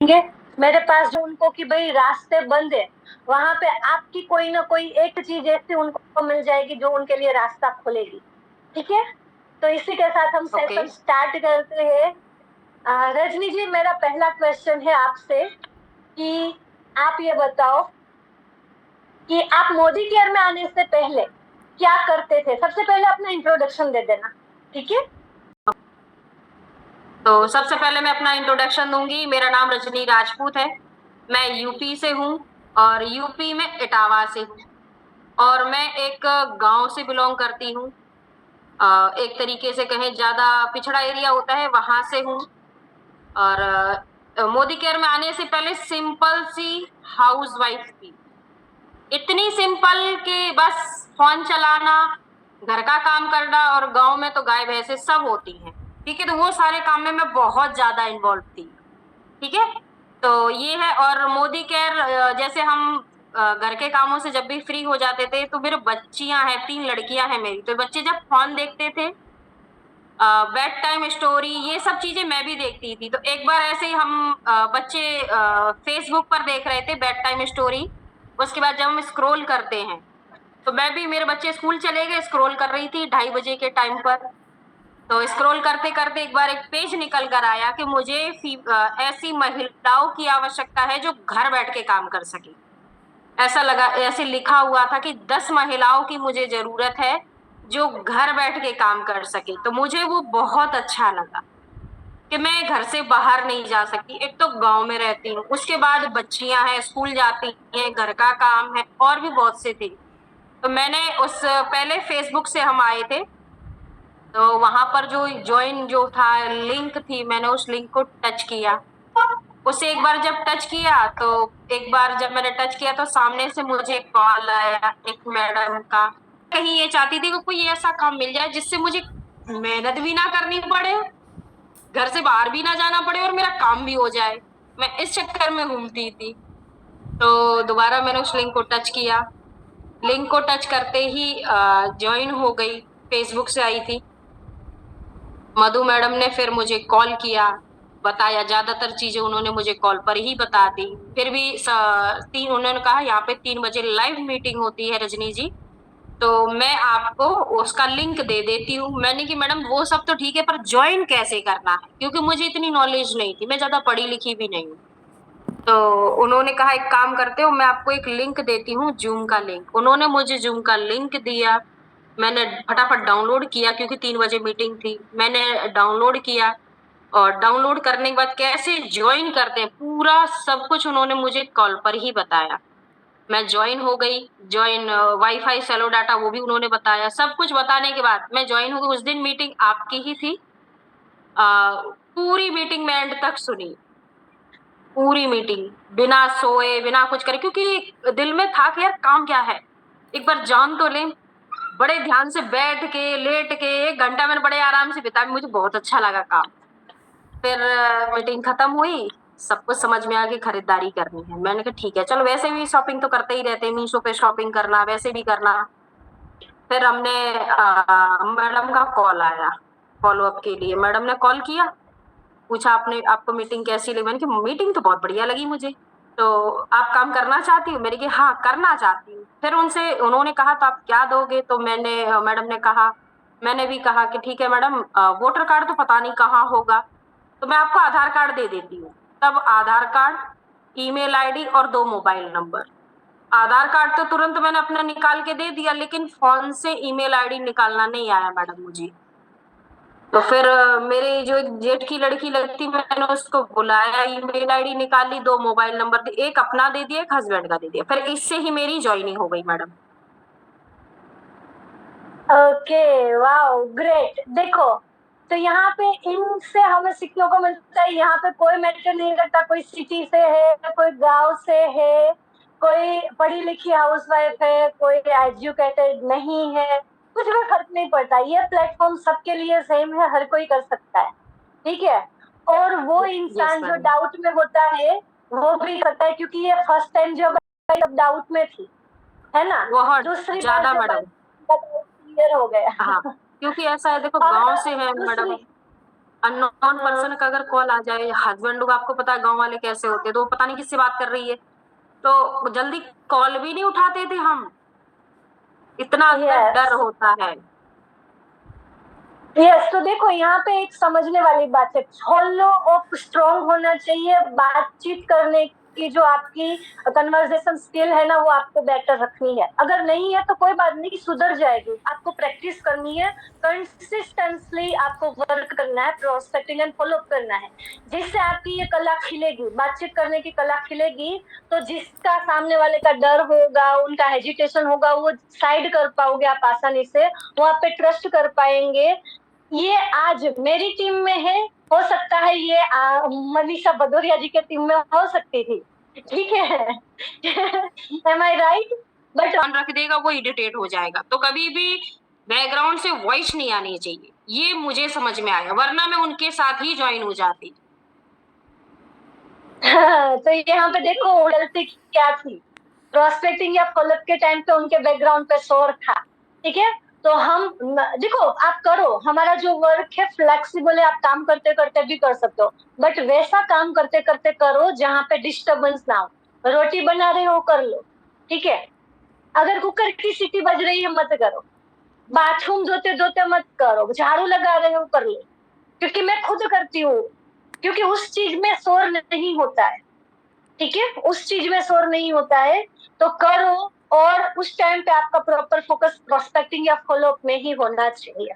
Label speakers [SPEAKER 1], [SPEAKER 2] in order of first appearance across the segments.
[SPEAKER 1] मेरे पास जो उनको कि भाई रास्ते बंद है, वहां पे आपकी कोई ना कोई एक चीज ऐसी उनको मिल जाएगी जो उनके लिए रास्ता खोलेगी। ठीक है, तो इसी के साथ हम
[SPEAKER 2] ओके।
[SPEAKER 1] सेशन स्टार्ट करते हैं। रजनी जी, मेरा पहला क्वेश्चन है आपसे कि आप ये बताओ कि आप मोदी केयर में आने से पहले क्या करते थे। सबसे पहले अपना इंट्रोडक्शन दे देना, ठीक है।
[SPEAKER 2] तो सबसे पहले मैं अपना इंट्रोडक्शन दूंगी। मेरा नाम रजनी राजपूत है। मैं यूपी से हूँ और यूपी में इटावा से हूँ। और मैं एक गांव से बिलोंग करती हूँ। एक तरीके से कहें ज्यादा पिछड़ा एरिया होता है, वहां से हूँ। और मोदी केयर में आने से पहले सिंपल सी हाउस वाइफ थी। इतनी सिंपल कि बस फोन चलाना, घर का काम करना, और गांव में तो गाय भैंसे सब होती हैं। ठीक है, तो वो सारे काम में मैं बहुत ज्यादा इन्वॉल्व थी। ठीक है, तो ये है। और मोदी केयर जैसे हम घर के कामों से जब भी फ्री हो जाते थे, तो मेरे बच्चियां हैं, 3 लड़कियां हैं मेरी, तो बच्चे जब फोन देखते थे, बेड टाइम स्टोरी, ये सब चीजें मैं भी देखती थी। तो एक बार ऐसे ही हम बच्चे फेसबुक पर देख रहे थे बेड टाइम स्टोरी। उसके बाद जब हम स्क्रॉल करते हैं, तो मैं भी, मेरे बच्चे स्कूल चले गए, स्क्रॉल कर रही थी 2:30 बजे के टाइम पर। तो स्क्रॉल करते करते एक बार एक पेज निकल कर आया कि मुझे ऐसी महिलाओं की आवश्यकता है जो घर बैठ के काम कर सके। ऐसा लगा, ऐसे लिखा हुआ था कि 10 महिलाओं की मुझे जरूरत है जो घर बैठ के काम कर सके। तो मुझे वो बहुत अच्छा लगा कि मैं घर से बाहर नहीं जा सकती। एक तो गांव में रहती हूँ, उसके बाद बच्चियां हैं, स्कूल जाती हैं, घर का काम है, और भी बहुत से थे। तो मैंने उस पहले फेसबुक से हम आए थे, तो वहां पर जो ज्वाइन जो था लिंक थी, मैंने उस लिंक को टच किया। उसे एक बार जब टच किया, तो एक बार जब मैंने टच किया, तो सामने से मुझे कॉल आया एक मैडम का। कहीं ये चाहती थी कि कोई ऐसा काम मिल जाए जिससे मुझे मेहनत भी ना करनी पड़े, घर से बाहर भी ना जाना पड़े, और मेरा काम भी हो जाए। मैं इस चक्कर में घूमती थी। तो दोबारा मैंने उस लिंक को टच किया। लिंक को टच करते ही ज्वाइन हो गई। फेसबुक से आई थी। मधु मैडम ने फिर मुझे कॉल किया, बताया, ज्यादातर चीजें उन्होंने मुझे कॉल पर ही बता दी। फिर भी उन्होंने कहा यहाँ पे 3 बजे लाइव मीटिंग होती है रजनी जी, तो मैं आपको उसका लिंक दे देती हूँ। मैंने कि मैडम वो सब तो ठीक है, पर ज्वाइन कैसे करना है, क्योंकि मुझे इतनी नॉलेज नहीं थी, मैं ज्यादा पढ़ी लिखी भी नहीं हूँ। तो उन्होंने कहा एक काम करते हो, मैं आपको एक लिंक देती हूँ, जूम का लिंक। उन्होंने मुझे जूम का लिंक दिया। मैंने फटाफट डाउनलोड किया, क्योंकि 3 बजे मीटिंग थी। मैंने डाउनलोड किया, और डाउनलोड करने के बाद कैसे ज्वाइन करते हैं, पूरा सब कुछ उन्होंने मुझे कॉल पर ही बताया। मैं ज्वाइन हो गई। ज्वाइन वाईफाई सेलो डाटा वो भी उन्होंने बताया। सब कुछ बताने के बाद मैं ज्वाइन हो गई। उस दिन मीटिंग आपकी ही थी। पूरी मीटिंग मैं एंड तक सुनी। पूरी मीटिंग बिना सोए बिना कुछ करे, क्योंकि दिल में था कि यार काम क्या है, एक बार जान तो लें। बड़े ध्यान से बैठ के लेट के 1 घंटा मैंने बड़े आराम से बिताया, मुझे बहुत अच्छा लगा काम। फिर मीटिंग खत्म हुई, सब कुछ समझ में आ गई, खरीदारी करनी है। मैंने कहा ठीक है, चलो, वैसे भी शॉपिंग तो करते ही रहते हैं, मीशो पे शॉपिंग करना, वैसे भी करना। फिर हमने मैडम का कॉल आया फॉलो अप के लिए। मैडम ने कॉल किया, पूछा आपने, आपको मीटिंग कैसी लगी। मैंने कहा मीटिंग तो बहुत बढ़िया लगी मुझे। तो आप काम करना चाहती हो? मेरी कि हाँ, करना चाहती हूँ। फिर उनसे उन्होंने कहा तो आप क्या दोगे? तो मैडम ने कहा, मैंने भी कहा कि ठीक है मैडम, वोटर कार्ड तो पता नहीं कहाँ होगा, तो मैं आपको आधार कार्ड दे देती हूँ। तब आधार कार्ड, ईमेल आईडी और 2 मोबाइल नंबर। आधार कार्ड तो तुरंत मैंने अपना निकाल के दे दिया, लेकिन फोन से ईमेल आईडी निकालना नहीं आया मैडम मुझे। तो फिर मेरे जो एक जेठ की लड़की लगती, मैंने उसको बुलाया, ईमेल आईडी निकाली, 2 मोबाइल नंबर दी, एक अपना दे दिया, एक हस्बैंड का दे दिया। फिर इससे ही मेरी ज्वाइनिंग हो गई मैडम।
[SPEAKER 1] Okay, wow, great. देखो, तो यहाँ पे इनसे हमें सीखने को मिलता है, यहाँ पे कोई मैटर नहीं करता, कोई सिटी से है, कोई गांव से है, कोई पढ़ी लिखी हाउसवाइफ है, कोई एजुकेटेड नहीं है, कुछ भी फर्क नहीं पड़ता। ये प्लेटफॉर्म सबके लिए सेम है, हर कोई कर सकता है। ठीक है। और वो
[SPEAKER 2] यस
[SPEAKER 1] इंसान जो
[SPEAKER 2] मैडम।
[SPEAKER 1] डाउट में होता है वो भी करता है, क्योंकि ये फर्स्ट टाइम जो डाउट में थी, है ना।
[SPEAKER 2] बहुत
[SPEAKER 1] दूसरी बार
[SPEAKER 2] ज्यादा
[SPEAKER 1] जब
[SPEAKER 2] मैडम।
[SPEAKER 1] क्लियर हो गया।
[SPEAKER 2] हाँ, क्योंकि ऐसा है, देखो,
[SPEAKER 1] और
[SPEAKER 2] गांव से है मैडम।
[SPEAKER 1] दूसरी,
[SPEAKER 2] अननोन पर्सन का अगर कॉल आ जाए, हस्बैंड लोग आपको पता है गांव वाले कैसे होते हैं, तो वो पता नहीं किससे बात कर रही है, तो जल्दी कॉल भी नहीं उठाते थे हम, इतना अंदर डर
[SPEAKER 1] यस
[SPEAKER 2] होता है।
[SPEAKER 1] यस, तो देखो यहाँ पे एक समझने वाली बात है, फॉलो अप स्ट्रांग होना चाहिए, बातचीत करने की जो आपकी कन्वर्सेशन स्किल है ना वो आपको बेटर रखनी है। अगर नहीं है तो कोई बात नहीं, सुधर जाएगी, आपको प्रैक्टिस करनी है, कंसिस्टेंटली आपको वर्क करना है, प्रोस्पेक्टिंग एंड फॉलो अप करना है, जिससे आपकी ये कला खिलेगी, बातचीत करने की कला खिलेगी। तो जिसका सामने वाले का डर होगा, उनका हेजिटेशन होगा, वो साइड कर पाओगे आप आसानी से, वो आप पे ट्रस्ट कर पाएंगे। ये आज मेरी टीम में है, हो सकता है ये मनीषा भदौरिया जी के टीम में हो सकती थी, ठीक है। M I right? बट
[SPEAKER 2] ध्यान रख देगा वो इरिटेट हो जाएगा, तो कभी भी बैकग्राउंड से वॉइस नहीं आनी चाहिए, ये मुझे समझ में आया, वरना मैं उनके साथ ही ज्वाइन हो जाती।
[SPEAKER 1] तो यहाँ पे देखो गलती क्या थी, प्रोस्पेक्टिंग या फॉलोअप के टाइम पे उनके बैकग्राउंड पे शोर था, ठीक है। तो हम देखो आप करो, हमारा जो वर्क है फ्लेक्सिबल है, आप काम करते करते भी कर सकते हो, बट वैसा काम करते करते करो जहाँ पे डिस्टर्बेंस ना हो। रोटी बना रहे हो कर लो, ठीक है, अगर कुकर की सीटी बज रही है मत करो, बाथरूम धोते धोते मत करो, झाड़ू लगा रहे हो कर लो, क्योंकि मैं खुद करती हूँ, क्योंकि उस चीज में शोर नहीं होता है, ठीक है, उस चीज में शोर नहीं होता है, तो करो। और उस टाइम पे आपका प्रॉपर फोकस प्रोस्पेक्टिंग या फॉलो अप में ही होना चाहिए।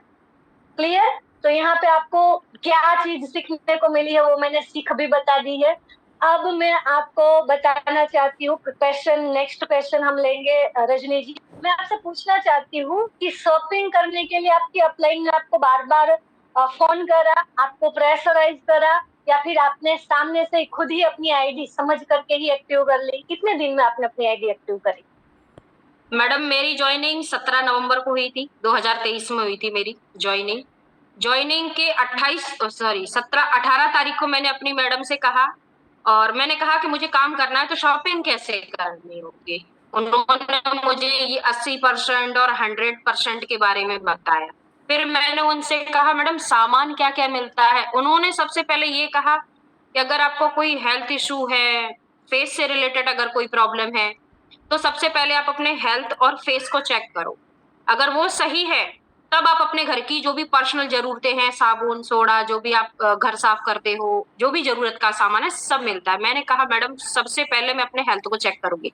[SPEAKER 1] क्लियर? तो यहाँ पे आपको क्या चीज सीखने को मिली है वो मैंने सीख भी बता दी है। अब मैं आपको बताना चाहती हूँ क्वेश्चन, नेक्स्ट क्वेश्चन हम लेंगे। रजनी जी, मैं आपसे पूछना चाहती हूँ कि शॉपिंग करने के लिए आपकी अपलाइन ने आपको बार बार फोन करा, आपको प्रेशराइज करा, या फिर आपने सामने से खुद ही अपनी आईडी समझ करके ही एक्टिव कर ली? कितने दिन में आपने अपनी आईडी एक्टिव करी?
[SPEAKER 2] मैडम मेरी ज्वाइनिंग 17 नवंबर को हुई थी, 2023 में हुई थी मेरी ज्वाइनिंग। ज्वाइनिंग के 18 तारीख को मैंने अपनी मैडम से कहा, और मैंने कहा कि मुझे काम करना है तो शॉपिंग कैसे करनी होगी। उन्होंने मुझे ये 80% और 100% के बारे में बताया। फिर मैंने उनसे कहा मैडम सामान क्या क्या मिलता है। उन्होंने सबसे पहले ये कहा कि अगर आपको कोई हेल्थ इशू है, फेस से रिलेटेड अगर कोई प्रॉब्लम है, तो सबसे पहले आप अपने हेल्थ और फेस को चेक करो। अगर वो सही है तब आप अपने घर की जो भी पर्सनल जरूरतें हैं, साबुन सोडा, जो भी आप घर साफ करते हो, जो भी जरूरत का सामान है सब मिलता है। मैंने कहा मैडम सबसे पहले मैं अपने हेल्थ को चेक करूंगी,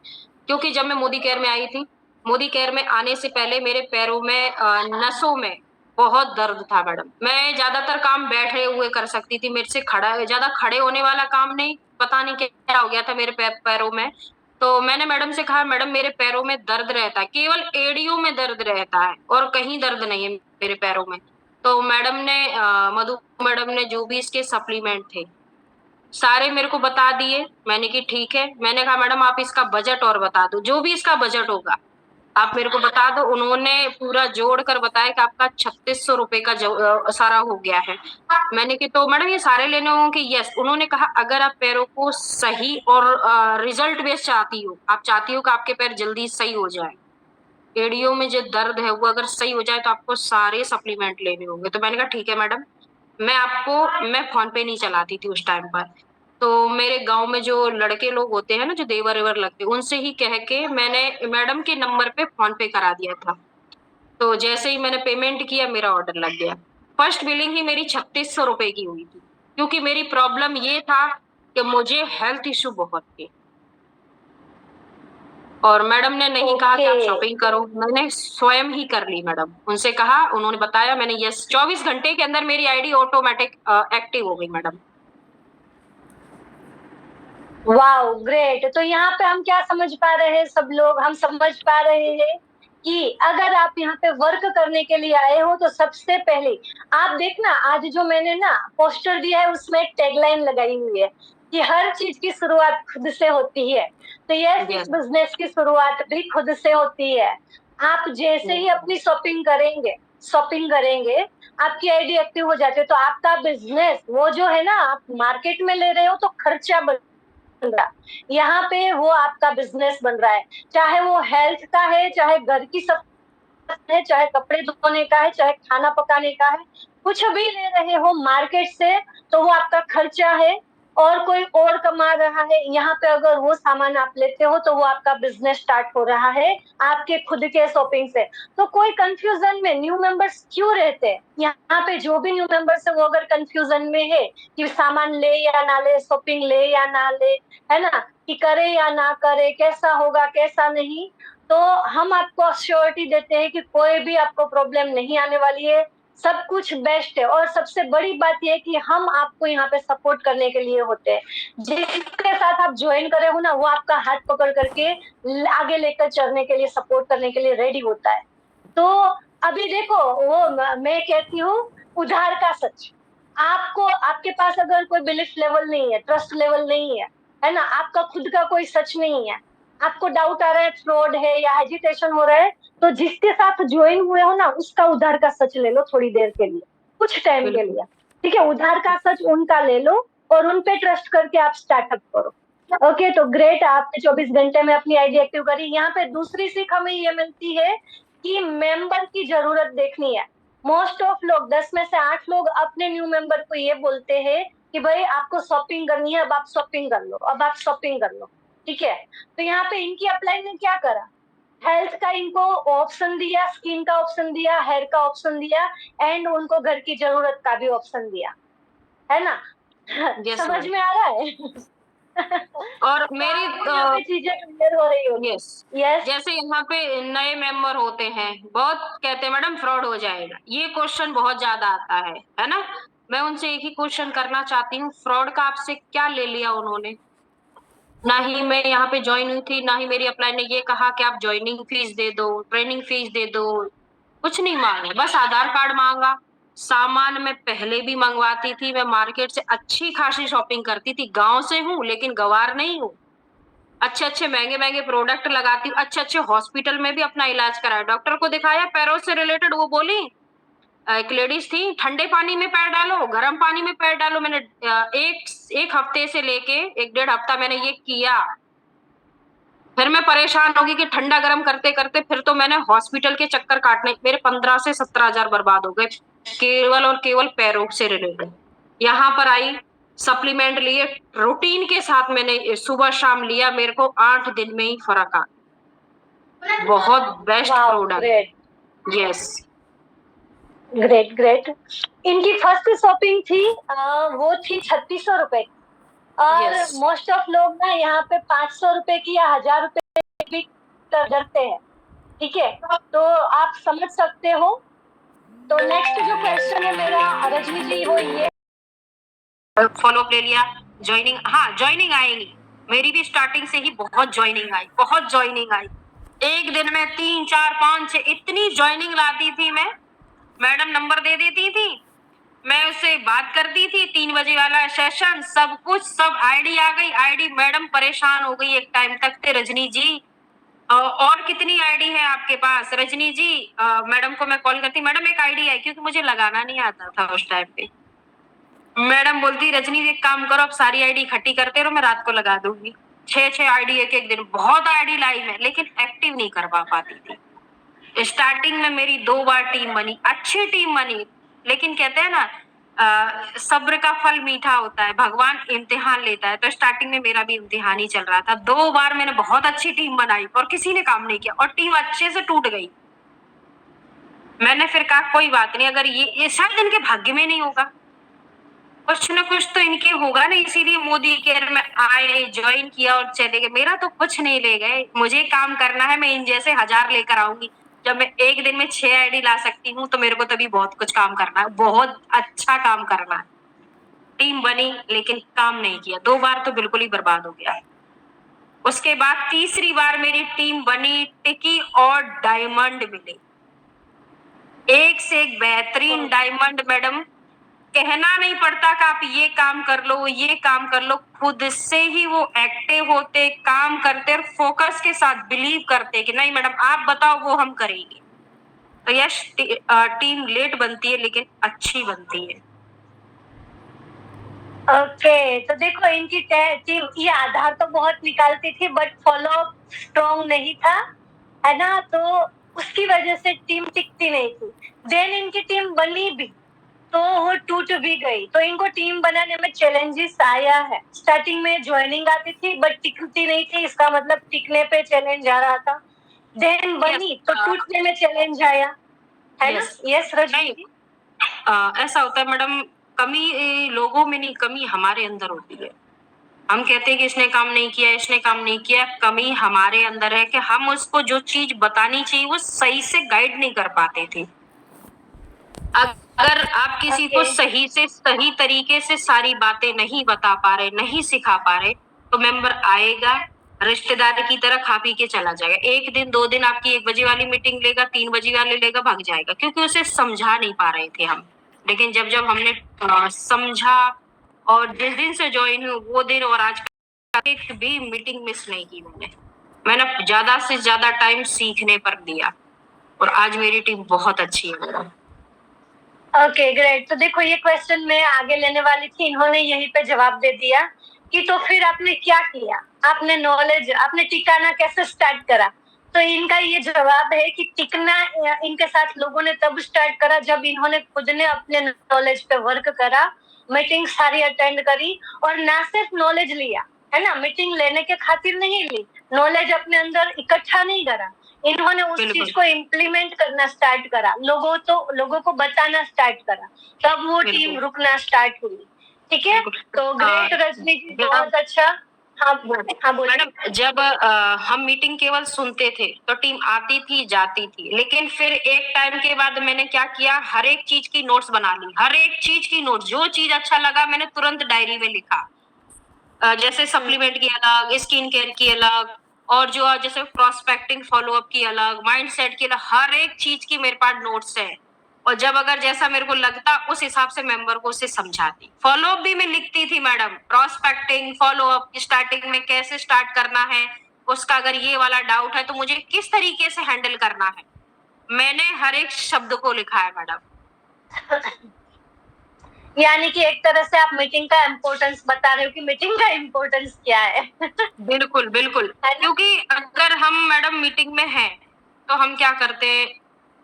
[SPEAKER 2] क्योंकि जब मैं मोदी केयर में आई थी, मोदी केयर में आने से पहले मेरे पैरों में नसों में बहुत दर्द था मैडम। मैं ज्यादातर काम बैठे हुए कर सकती थी, मेरे से ज्यादा खड़े होने वाला काम नहीं, पता नहीं क्या हो गया था मेरे पैरों में। तो मैंने मैडम से कहा मैडम मेरे पैरों में दर्द रहता है, केवल एड़ियों में दर्द रहता है और कहीं दर्द नहीं है मेरे पैरों में। तो मैडम ने मधु मैडम ने जो भी इसके सप्लीमेंट थे सारे मेरे को बता दिए। मैंने कि ठीक है, मैंने कहा मैडम आप इसका बजट और बता दो, जो भी इसका बजट होगा आप मेरे को बता दो। उन्होंने पूरा जोड़ कर बताया कि आपका 3600 रुपए का सारा हो गया है। मैंने कि तो मैडम ये सारे लेने होंगे? यस। उन्होंने कहा अगर आप पैरों को सही और रिजल्ट बेस्ड चाहती हो, आप चाहती हो कि आपके पैर जल्दी सही हो जाए, एड़ियों में जो दर्द है वो अगर सही हो जाए, तो आपको सारे सप्लीमेंट लेने होंगे। तो मैंने कहा ठीक है मैडम, मैं फोन पे नहीं चलाती थी उस टाइम पर, तो मेरे गांव में जो लड़के लोग होते हैं ना, जो देवर वेवर लगते हैं, उनसे ही कह के मैंने मैडम के नंबर पे फोन पे करा दिया था। तो जैसे ही मैंने पेमेंट किया मेरा ऑर्डर लग गया। फर्स्ट बिलिंग ही मेरी 3600 रुपए की हुई थी, क्योंकि मेरी प्रॉब्लम ये था कि मुझे हेल्थ इशू बहुत थे। और मैडम ने नहीं कहा कि आप
[SPEAKER 1] ओके,
[SPEAKER 2] शॉपिंग करो, मैंने स्वयं ही कर ली मैडम। उनसे कहा, उन्होंने बताया, मैंने यस, 24 घंटे के अंदर मेरी आईडी ऑटोमेटिक एक्टिव हो गई मैडम।
[SPEAKER 1] Wow great. तो यहाँ पे हम क्या समझ पा रहे हैं, सब लोग हम समझ पा रहे हैं कि अगर आप यहाँ पे वर्क करने के लिए आए हो तो सबसे पहले आप देखना, आज जो मैंने ना पोस्टर दिया है उसमें एक टैगलाइन लगाई हुई है कि हर चीज की शुरुआत खुद से होती है। तो यस, इस
[SPEAKER 2] यस।
[SPEAKER 1] बिजनेस की शुरुआत भी खुद से होती है। आप जैसे ही अपनी शॉपिंग करेंगे आपकी आईडी एक्टिव हो जाती है, तो आपका बिजनेस वो जो है ना, आप मार्केट में ले रहे हो तो खर्चा रहा, यहाँ पे वो आपका बिजनेस बन रहा है, चाहे वो हेल्थ का है, चाहे घर की है, चाहे कपड़े धोने का है, चाहे खाना पकाने का है, कुछ भी ले रहे हो मार्केट से तो वो आपका खर्चा है और कोई और कमा रहा है। यहाँ पे अगर वो सामान आप लेते हो तो वो आपका बिजनेस स्टार्ट हो रहा है आपके खुद के शॉपिंग से। तो कोई कंफ्यूजन में न्यू मेंबर्स क्यों रहते हैं? यहाँ पे जो भी न्यू मेंबर्स है वो अगर कंफ्यूजन में है कि सामान ले या ना ले, शॉपिंग ले या ना ले, है ना, कि करे या ना करे, कैसा होगा कैसा नहीं, तो हम आपको श्योरिटी देते हैं कि कोई भी आपको प्रॉब्लम नहीं आने वाली है, सब कुछ बेस्ट है। और सबसे बड़ी बात यह है कि हम आपको यहाँ पे सपोर्ट करने के लिए होते हैं। जिसके साथ आप ज्वाइन करे हो ना वो आपका हाथ पकड़ करके आगे लेकर चलने के लिए, सपोर्ट करने के लिए रेडी होता है। तो अभी देखो, वो मैं कहती हूँ उधार का सच। आपको, आपके पास अगर कोई बिलीफ लेवल नहीं है, ट्रस्ट लेवल नहीं है ना, आपका खुद का कोई सच नहीं है, आपको डाउट आ रहा है फ्रॉड है या हेजिटेशन हो रहा है, तो जिसके साथ ज्वाइन हुए हो ना उसका उधार का सच ले लो थोड़ी देर के लिए, कुछ टाइम के लिए, ठीक है? उधार का सच उनका ले लो और उन पे ट्रस्ट करके आप स्टार्टअप करो। ओके, तो ग्रेट, आपने 24 घंटे में अपनी आईडी एक्टिव करी। यहाँ पे दूसरी सीख हमें ये मिलती है कि मेंबर की जरूरत देखनी है। मोस्ट ऑफ लोग, 10 में से 8 लोग अपने न्यू मेंबर को ये बोलते हैं कि भाई आपको शॉपिंग करनी है, अब आप शॉपिंग कर लो, अब आप शॉपिंग कर लो, ठीक है? तो यहाँ पे इनकी अपलाइन ने क्या करा, हेल्थ का इनको ऑप्शन दिया, स्किन का ऑप्शन दिया, हेयर का ऑप्शन दिया, एंड उनको घर की जरूरत का भी ऑप्शन दिया, है ना? समझ में आ रहा है?
[SPEAKER 2] और मेरी
[SPEAKER 1] चीजें क्लियर हो रही होगी।
[SPEAKER 2] यस, जैसे यहाँ पे नए मेंबर होते हैं, बहुत कहते हैं मैडम फ्रॉड हो जाएगा, ये क्वेश्चन बहुत ज्यादा आता है ना? मैं उनसे एक ही क्वेश्चन करना चाहती हूँ, फ्रॉड का आपसे क्या ले लिया उन्होंने? ना ही मैं यहाँ पे ज्वाइन हुई थी, ना ही मेरी अप्लाई ने ये कहा कि आप ज्वाइनिंग फीस दे दो, ट्रेनिंग फीस दे दो, कुछ नहीं मांगा, बस आधार कार्ड मांगा। सामान मैं पहले भी मंगवाती थी, मैं मार्केट से अच्छी खासी शॉपिंग करती थी, गांव से हूँ लेकिन गवार नहीं हूँ, अच्छे अच्छे महंगे महंगे प्रोडक्ट लगाती हूँ, अच्छे अच्छे हॉस्पिटल में भी अपना इलाज कराया, डॉक्टर को दिखाया पैरों से रिलेटेड, वो बोली एक लेडीज थी, ठंडे पानी में पैर डालो, गर्म पानी में पैर डालो। मैंने एक हफ्ते से लेके 1-1.5 हफ्ता मैंने ये किया, फिर मैं परेशान होगी कि ठंडा गर्म करते करते फिर तो मैंने हॉस्पिटल के चक्कर काटने, मेरे 15 से 17 हजार बर्बाद हो गए, केवल और केवल पैरों से रिलेटेड। यहाँ पर आई, सप्लीमेंट लिए, रूटीन के साथ मैंने सुबह शाम लिया, मेरे को 8 दिन में ही फर्क आ, बहुत best product. Yes,
[SPEAKER 1] great great. इनकी फर्स्ट शॉपिंग थी वो थी 3600 रुपए की, और मोस्ट ऑफ लोग ना यहाँ पे 500 रुपए की या 1000 रुपए भी करते हैं, ठीक है? तो आप समझ सकते हो। तो नेक्स्ट जो क्वेश्चन है मेरा रजनी जी, वो ये
[SPEAKER 2] फॉलोअप ले लिया, ज्वाइनिंग, हाँ ज्वाइनिंग आएगी, मेरी भी स्टार्टिंग से ही बहुत ज्वाइनिंग आई, बहुत ज्वाइनिंग आई, एक दिन में 3, 4, 5, 6 इतनी ज्वाइनिंग लाती थी मैं, मैडम नंबर दे देती थी, मैं उससे बात करती थी, 3 बजे वाला सेशन, सब कुछ, सब आईडी आ गई, आईडी मैडम परेशान हो गई एक टाइम तक थे, रजनी जी और कितनी आईडी है आपके पास रजनी जी? मैडम को मैं कॉल करती, मैडम एक आईडी है, क्योंकि मुझे लगाना नहीं आता था उस टाइम पे। मैडम बोलती रजनी एक काम करो, अब सारी आईडी इकट्ठी करते रहो, मैं रात को लगा दूंगी। 6 आईडी एक दिन, बहुत आईडी लाई मैं, लेकिन एक्टिव नहीं कर पाती थी। स्टार्टिंग में मेरी 2 बार टीम बनी, अच्छी टीम बनी, लेकिन कहते हैं ना सब्र का फल मीठा होता है, भगवान इम्तिहान लेता है, तो स्टार्टिंग में मेरा भी इम्तिहान ही चल रहा था। 2 बार मैंने बहुत अच्छी टीम बनाई और किसी ने काम नहीं किया और टीम अच्छे से टूट गई। मैंने फिर कहा कोई बात नहीं, अगर ये शायद इनके भाग्य में नहीं होगा, कुछ न कुछ तो इनके होगा ना, इसीलिए मोदी केयर में आए, ज्वाइन किया और चले गए। मेरा तो कुछ नहीं ले गए, मुझे काम करना है, मैं इन जैसे 1000 लेकर आऊंगी। जब मैं एक दिन में 6 आईडी ला सकती हूँ तो मेरे को तभी बहुत कुछ काम करना है, बहुत अच्छा काम करना है। टीम बनी लेकिन काम नहीं किया, 2 बार तो बिल्कुल ही बर्बाद हो गया। उसके बाद तीसरी बार मेरी टीम बनी, टिकी और डायमंड मिले, एक से एक बेहतरीन डायमंड। मैडम कहना नहीं पड़ता कि आप ये काम कर लो, ये काम कर लो, खुद से ही वो एक्टिव होते, काम करते और फोकस के साथ बिलीव करते कि नहीं मैडम आप बताओ वो हम करेंगे। तो यस, टीम लेट बनती है लेकिन अच्छी बनती है।
[SPEAKER 1] ओके, तो देखो इनकी टीम ये आधार तो बहुत निकालती थी बट फॉलो स्ट्रॉन्ग नहीं था, है ना? तो उसकी वजह से टीम टिकती नहीं थी। देन इनकी टीम बनी भी तो वो टूट भी गई। तो इनको टीम बनाने में चैलेंजेस आया है। स्टार्टिंग में ज्वाइनिंग आती थी बट टिकती नहीं थी, इसका मतलब टिकने पे चैलेंज आ रहा था। देन बनी तो टूटने में चैलेंज आया, है ना? यस रजनी जी।
[SPEAKER 2] ऐसा होता है मैडम, कमी लोगों में नहीं, कमी हमारे अंदर होती है। हम कहते हैं कि इसने काम नहीं किया, इसने काम नहीं किया, कमी हमारे अंदर है कि हम उसको जो चीज बतानी चाहिए वो सही से गाइड नहीं कर पाते थे। अगर आप किसी को सही से सही तरीके से सारी बातें नहीं बता पा रहे, नहीं सिखा पा रहे, तो मेंबर आएगा, रिश्तेदार की तरह खा पी के चला जाएगा। 1 दिन 2 दिन आपकी 1 बजे वाली मीटिंग लेगा, 3 बजे वाली लेगा, भाग जाएगा, क्योंकि उसे समझा नहीं पा रहे थे हम। लेकिन जब जब हमने समझा और जिस दिन से ज्वाइन हुई वो दिन और आज एक भी मीटिंग मिस नहीं की मैंने ज्यादा से ज्यादा टाइम सीखने पर दिया और आज मेरी टीम बहुत अच्छी है मैडम।
[SPEAKER 1] Okay great. तो देखो ये क्वेश्चन मैं आगे लेने वाली थी, इन्होंने यहीं पे जवाब दे दिया कि तो फिर आपने क्या किया, आपने नॉलेज, आपने टिकाना कैसे स्टार्ट करा। तो इनका ये जवाब है कि टिकना इनके साथ लोगों ने तब स्टार्ट करा जब इन्होंने खुद ने अपने नॉलेज पे वर्क करा, मीटिंग सारी अटेंड करी और ना सिर्फ नॉलेज लिया, है ना, मीटिंग लेने के खातिर नहीं ली, नॉलेज अपने अंदर इकट्ठा नहीं करा, इन्होंने उस चीज को इम्प्लीमेंट करना स्टार्ट करा, लोगों को बताना स्टार्ट करा, तब वो टीम रुकना स्टार्ट हुई। ठीक है, तो ग्रेट रजनी जी, बहुत अच्छा। हाँ बोलिए।
[SPEAKER 2] मैडम जब हम मीटिंग केवल सुनते थे तो टीम आती थी जाती थी, लेकिन फिर एक टाइम के बाद मैंने क्या किया, हर एक चीज की नोट्स बना ली, हर एक चीज की नोट्स, जो चीज अच्छा लगा मैंने तुरंत डायरी में लिखा। जैसे सप्लीमेंट की अलग, स्किन केयर की अलग, और जो जैसे प्रोस्पेक्टिंग फॉलोअप की अलग, माइंडसेट की अलग, हर एक चीज की मेरे पास नोट्स है। और जब अगर जैसा मेरे को लगता उस हिसाब से मेंबर को उसे समझाती। फॉलोअप भी मैं लिखती थी मैडम, प्रोस्पेक्टिंग फॉलोअप स्टार्टिंग में कैसे स्टार्ट करना है, उसका अगर ये वाला डाउट है तो मुझे किस तरीके से हैंडल करना है, मैंने हर एक शब्द को लिखा है मैडम।
[SPEAKER 1] यानी कि एक तरह से आप मीटिंग का इम्पोर्टेंस बता रहे हो कि मीटिंग का इम्पोर्टेंस क्या है।
[SPEAKER 2] बिल्कुल बिल्कुल, क्योंकि अगर हम मैडम मीटिंग में हैं तो हम क्या करते हैं,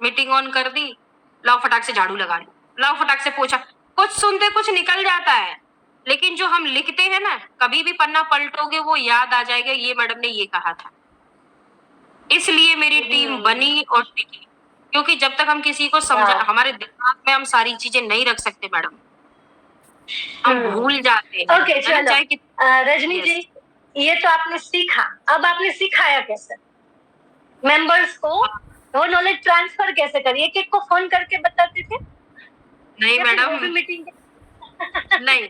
[SPEAKER 2] मीटिंग ऑन कर दी, लाओ फटाक से झाड़ू लगा ली, लाओ फटाक से पोछा, कुछ सुनते कुछ निकल जाता है, लेकिन जो हम लिखते हैं ना, कभी भी पन्ना पलटोगे वो याद आ जाएगा, ये मैडम ने ये कहा था। इसलिए मेरी टीम बनी और टिकी, क्योंकि जब तक हम किसी को समझा, हमारे दिमाग में हम सारी चीजें नहीं रख सकते मैडम, हम भूल जाते हैं।
[SPEAKER 1] ओके चलो रजनी जी, ये तो आपने सीखा, अब आपने सिखाया कैसे मेंबर्स को, वो नॉलेज ट्रांसफर कैसे करिए, एक एक को फोन करके बताते थे?
[SPEAKER 2] नहीं मैडम,
[SPEAKER 1] मीटिंग
[SPEAKER 2] नहीं,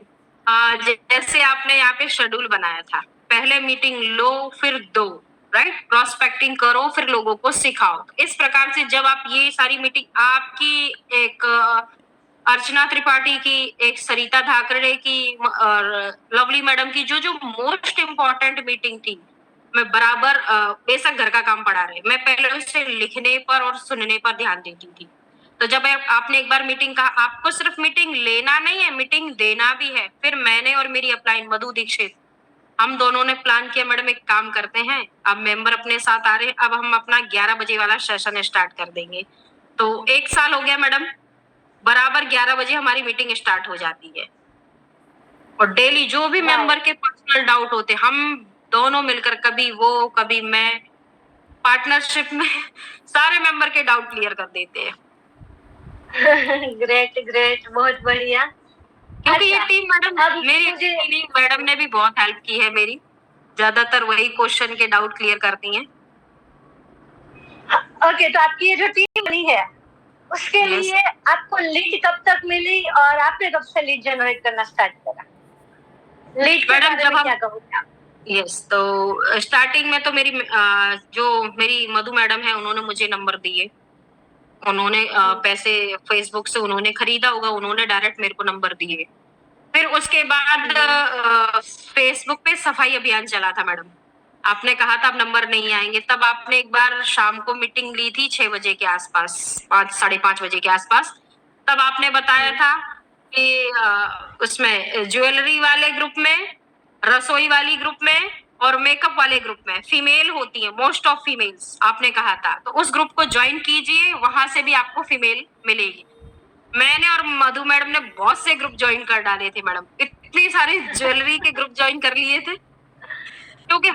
[SPEAKER 2] जैसे आपने यहाँ पे शेड्यूल बनाया था, पहले मीटिंग लो फिर दो, राइट, प्रोस्पेक्टिंग करो फिर लोगों को सिखाओ। इस प्रकार से जब आप ये सारी मीटिंग, आपकी एक अर्चना त्रिपाठी की, एक सरिता धाकड़े की और लवली मैडम की, जो जो मोस्ट इम्पोर्टेंट मीटिंग थी, मैं बराबर बेशक घर का काम पड़ा रहे, मैं पहले उसे लिखने पर और सुनने पर ध्यान देती थी। तो जब आपने एक बार मीटिंग कहा, आपको सिर्फ मीटिंग लेना नहीं है, मीटिंग देना भी है, फिर मैंने और मेरी अपलाइन मधु दीक्षित, हम दोनों ने प्लान किया मैडम एक काम करते हैं, अब मेंबर अपने साथ आ रहे हैं, अब हम अपना 11 बजे वाला सेशन स्टार्ट कर देंगे। तो 1 साल हो गया मैडम, बराबर 11 बजे हमारी मीटिंग स्टार्ट हो जाती है और डेली जो भी मेंबर के पर्सनल डाउट होते, हम दोनों मिलकर, कभी वो कभी मैं, पार्टनरशिप में सारे मेंबर के डाउट क्लियर कर देते हैं।
[SPEAKER 1] ग्रेट ग्रेट, बहुत बढ़िया।
[SPEAKER 2] क्योंकि ये टीम मैडम, मेरी मैडम ने भी बहुत हेल्प की है मेरी, ज्यादातर वही क्वेश्चन के डाउट क्लियर करती हैं।
[SPEAKER 1] ओके, तो आपकी ये जो टीम बनी है उसके लिए आपको लीड कब तक मिली और आपने कब से लीड जनरेट करना स्टार्ट करा? लीड के बारे में क्या कहोगे आप?
[SPEAKER 2] यस, तो स्टार्टिंग में तो मेरी जो मेरी मधु मैडम है, उन्होंने मुझे नंबर दिए, उन्होंने पैसे फेसबुक से उन्होंने खरीदा होगा, उन्होंने डायरेक्ट मेरे को नंबर दिए। फिर उसके बाद फेसबुक पे सफाई अभियान चला था मैडम, आपने कहा था अब नंबर नहीं आएंगे, तब आपने एक बार शाम को मीटिंग ली थी 6 बजे के आसपास, 5 साढ़े 5 बजे के आसपास, तब आपने बताया था कि उसमें ज्वेलरी वाले ग्रुप में, रसोई वाली ग्रुप में और मेकअप वाले ग्रुप में फीमेल होती है, मोस्ट ऑफ फीमेल्स आपने कहा था, तो उस ग्रुप को ज्वाइन कीजिए, वहां से भी आपको फीमेल मिलेगी। मैंने और मधु मैडम ने बहुत से ग्रुप ज्वाइन कर डाले थे मैडम, इतनी सारी ज्वेलरी के ग्रुप ज्वाइन कर लिए थे, क्योंकि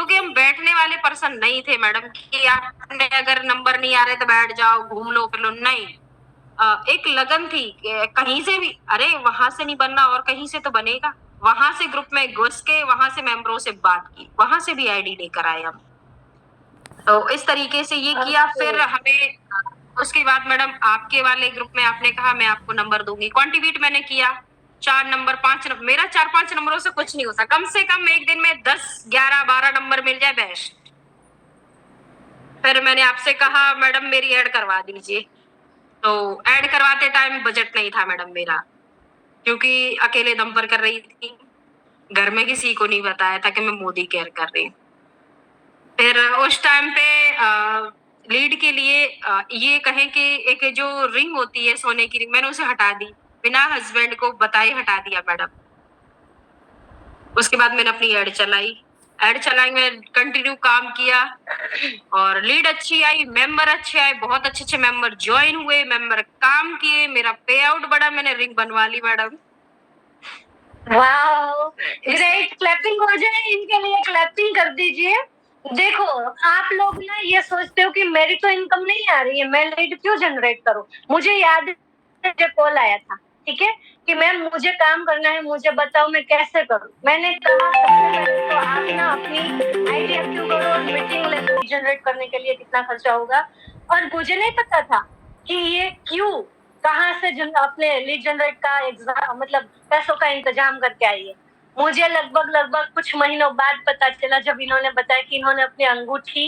[SPEAKER 2] हम बैठने वाले पर्सन नहीं थे मैडम कि आपने अगर नंबर नहीं आ रहे तो बैठ जाओ, घूम लो फिर लो, नहीं। एक लगन थी कि कहीं से भी, अरे वहां से नहीं बनना और कहीं से तो बनेगा, वहां से ग्रुप में घुस के वहां से मेंबरों से बात की, वहां से भी आईडी लेकर आए हम। तो इस तरीके से ये किया। फिर हमें उसके बाद मैडम आपके वाले ग्रुप में आपने कहा मैं आपको नंबर दूंगी, कॉन्ट्रीब्यूट मैंने किया 4 नंबर 5 नंबर, मेरा 4-5 नंबरों से कुछ नहीं होता, कम से कम एक दिन में 10-11-12 नंबर मिल जाए बेस्ट। फिर मैंने आपसे कहा मैडम मेरी ऐड करवा दीजिए, तो ऐड करवाते टाइम बजट नहीं था मैडम मेरा, क्योंकि अकेले दम पर कर रही थी, घर में किसी को नहीं बताया था कि मैं मोदी केयर कर रही हूँ। फिर उस टाइम पे लीड के लिए ये कहें कि एक जो रिंग होती है सोने की रिंग, मैंने उसे हटा दी, बिना हस्बैंड को बताए हटा दिया मैडम। उसके बाद मैंने अपनी ऐड चलाई, मैं कंटिन्यू काम किया और लीड अच्छी आई, मेंबर अच्छे आए, बहुत अच्छे मेंबर ज्वाइन हुए, मेंबर काम किए, मेरा पे आउट बढ़ा, मैंने रिंग बनवा ली मैडम।
[SPEAKER 1] वाओ ग्रेट, क्लैपिंग हो जाए इनके लिए, क्लैपिंग कर दीजिए। देखो आप लोग ना ये सोचते हो कि मेरी तो इनकम नहीं आ रही है, मैं लीड क्यों जनरेट करूं। मुझे याद है मुझे कॉल आया था, ठीक है, कि मैम मुझे काम करना है, मुझे बताओ मैं कैसे करूं। मैंने कहा सबसे पहले तो आप ना अपनी आईडी एक्टिव करो और मीटिंग लीड जनरेट करने के लिए कितना खर्चा होगा। और मुझे नहीं पता था कि ये क्यों कहाँ से अपने लीड जनरेट का एग्जाम मतलब पैसों का इंतजाम करके आई है। मुझे लगभग कुछ महीनों बाद पता चला जब इन्होंने बताया कि इन्होंने अपनी अंगूठी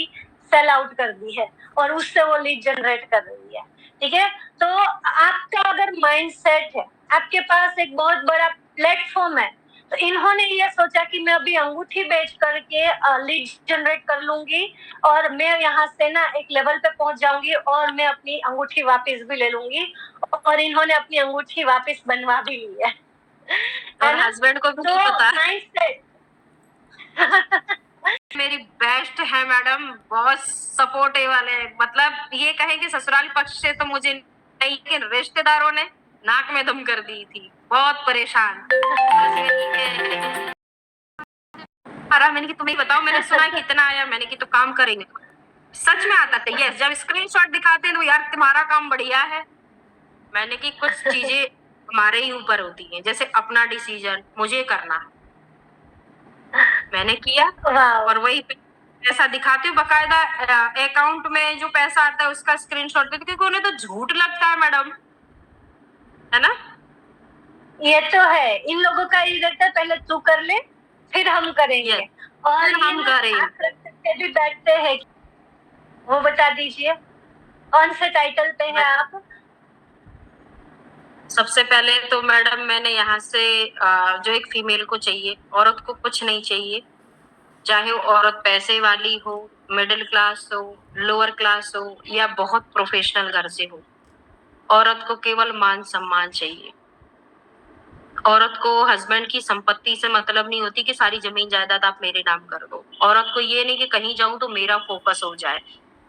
[SPEAKER 1] सेल आउट कर दी है और उससे वो लीड जनरेट कर रही है। ठीक है, तो आपका अगर माइंड सेट है, आपके पास एक बहुत बड़ा प्लेटफॉर्म है, तो इन्होंने ये सोचा कि मैं अभी अंगूठी बेच करके लीड जनरेट कर लूंगी और मैं यहाँ से ना एक लेवल पे पहुंच जाऊंगी और मैं अपनी अंगूठी वापस भी ले लूंगी। और इन्होंने अपनी अंगूठी वापस बनवा भी ली है
[SPEAKER 2] और हस्बैंड को भी नहीं पता।
[SPEAKER 1] माइंडसेट
[SPEAKER 2] मेरी बेस्ट है मैडम, बहुत सपोर्टिव वाले, मतलब ये कहे कि ससुराल पक्ष से तो मुझे नहीं, लेकिन रिश्तेदारों ने नाक में दम कर दी थी, बहुत परेशान। मैंने कि तुम्हें बताओ, मैंने सुना कितना आया, मैंने कि तो काम करेंगे, सच में आता था। यस, जब स्क्रीनशॉट दिखाते हैं तो यार तुम्हारा काम बढ़िया है। मैंने कि कुछ चीजें हमारे ही ऊपर होती हैं, जैसे अपना डिसीजन मुझे करना है, मैंने किया और वही पैसा दिखाते हो बकायदा अकाउंट में जो पैसा आता है उसका स्क्रीनशॉट देते, क्योंकि उन्हें तो झूठ लगता है मैडम, है ना।
[SPEAKER 1] ये तो है, इन लोगों का ये रहता है पहले तू कर ले फिर हम करेंगे। और
[SPEAKER 2] फिर हम करेंगे।
[SPEAKER 1] भी बैठते हैं, वो बता दीजिए कौन से टाइटल पे है आप।
[SPEAKER 2] सबसे पहले तो मैडम मैंने यहाँ से जो एक फीमेल को चाहिए, औरत को कुछ नहीं चाहिए, चाहे वो औरत पैसे वाली हो, मिडिल क्लास हो, लोअर क्लास हो या बहुत प्रोफेशनल घर से हो, औरत को केवल मान सम्मान चाहिए। औरत को हस्बैंड की संपत्ति से मतलब नहीं होती कि सारी जमीन जायदाद आप मेरे नाम कर दो। औरत को ये नहीं कि कहीं जाऊं तो मेरा फोकस हो जाए,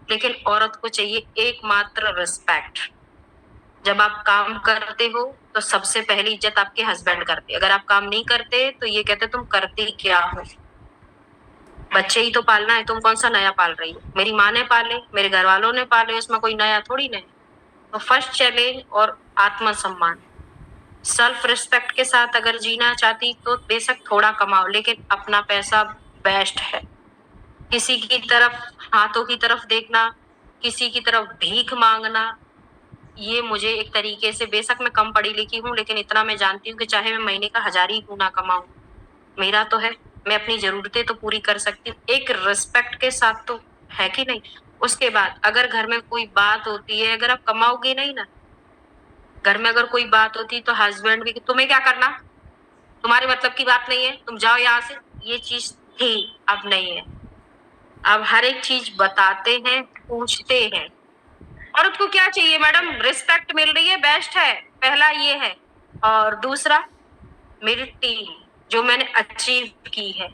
[SPEAKER 2] लेकिन औरत को चाहिए एकमात्र रिस्पेक्ट। जब आप काम करते हो तो सबसे पहली इज्जत आपके हस्बैंड करते, अगर आप काम नहीं करते तो ये कहते तुम करती क्या हो, बच्चे ही तो पालना है, तुम कौन सा नया पाल रही हो, मेरी माँ ने पाले, मेरे घर वालों ने पाले, इसमें कोई नया थोड़ी नहीं। तो फर्स्ट चैलेंज और आत्मसम्मान, सेल्फ रिस्पेक्ट के साथ अगर जीना चाहती तो बेशक थोड़ा कमाओ, लेकिन अपना पैसा बेस्ट है। किसी की तरफ हाथों की तरफ देखना, किसी की तरफ भीख मांगना, ये मुझे एक तरीके से, बेशक मैं कम पढ़ी लिखी हूँ लेकिन इतना मैं जानती हूँ कि चाहे मैं महीने का 1000 ही क्यों ना कमाऊं, मेरा तो है, मैं अपनी जरूरतें तो पूरी कर सकती हूँ, एक रिस्पेक्ट के साथ, तो है कि नहीं। उसके बाद अगर घर में कोई बात होती है, अगर आप कमाओगे नहीं ना, घर में अगर कोई बात होती तो हस्बैंड भी तुम्हें क्या करना, तुम्हारे मतलब की बात नहीं है, तुम जाओ यहाँ से, ये चीज थी, अब नहीं है। अब हर एक चीज बताते हैं, पूछते हैं। औरत को क्या चाहिए मैडम, रिस्पेक्ट मिल रही है, बेस्ट है, पहला ये है। और दूसरा मेरी टीम जो मैंने अचीव की है,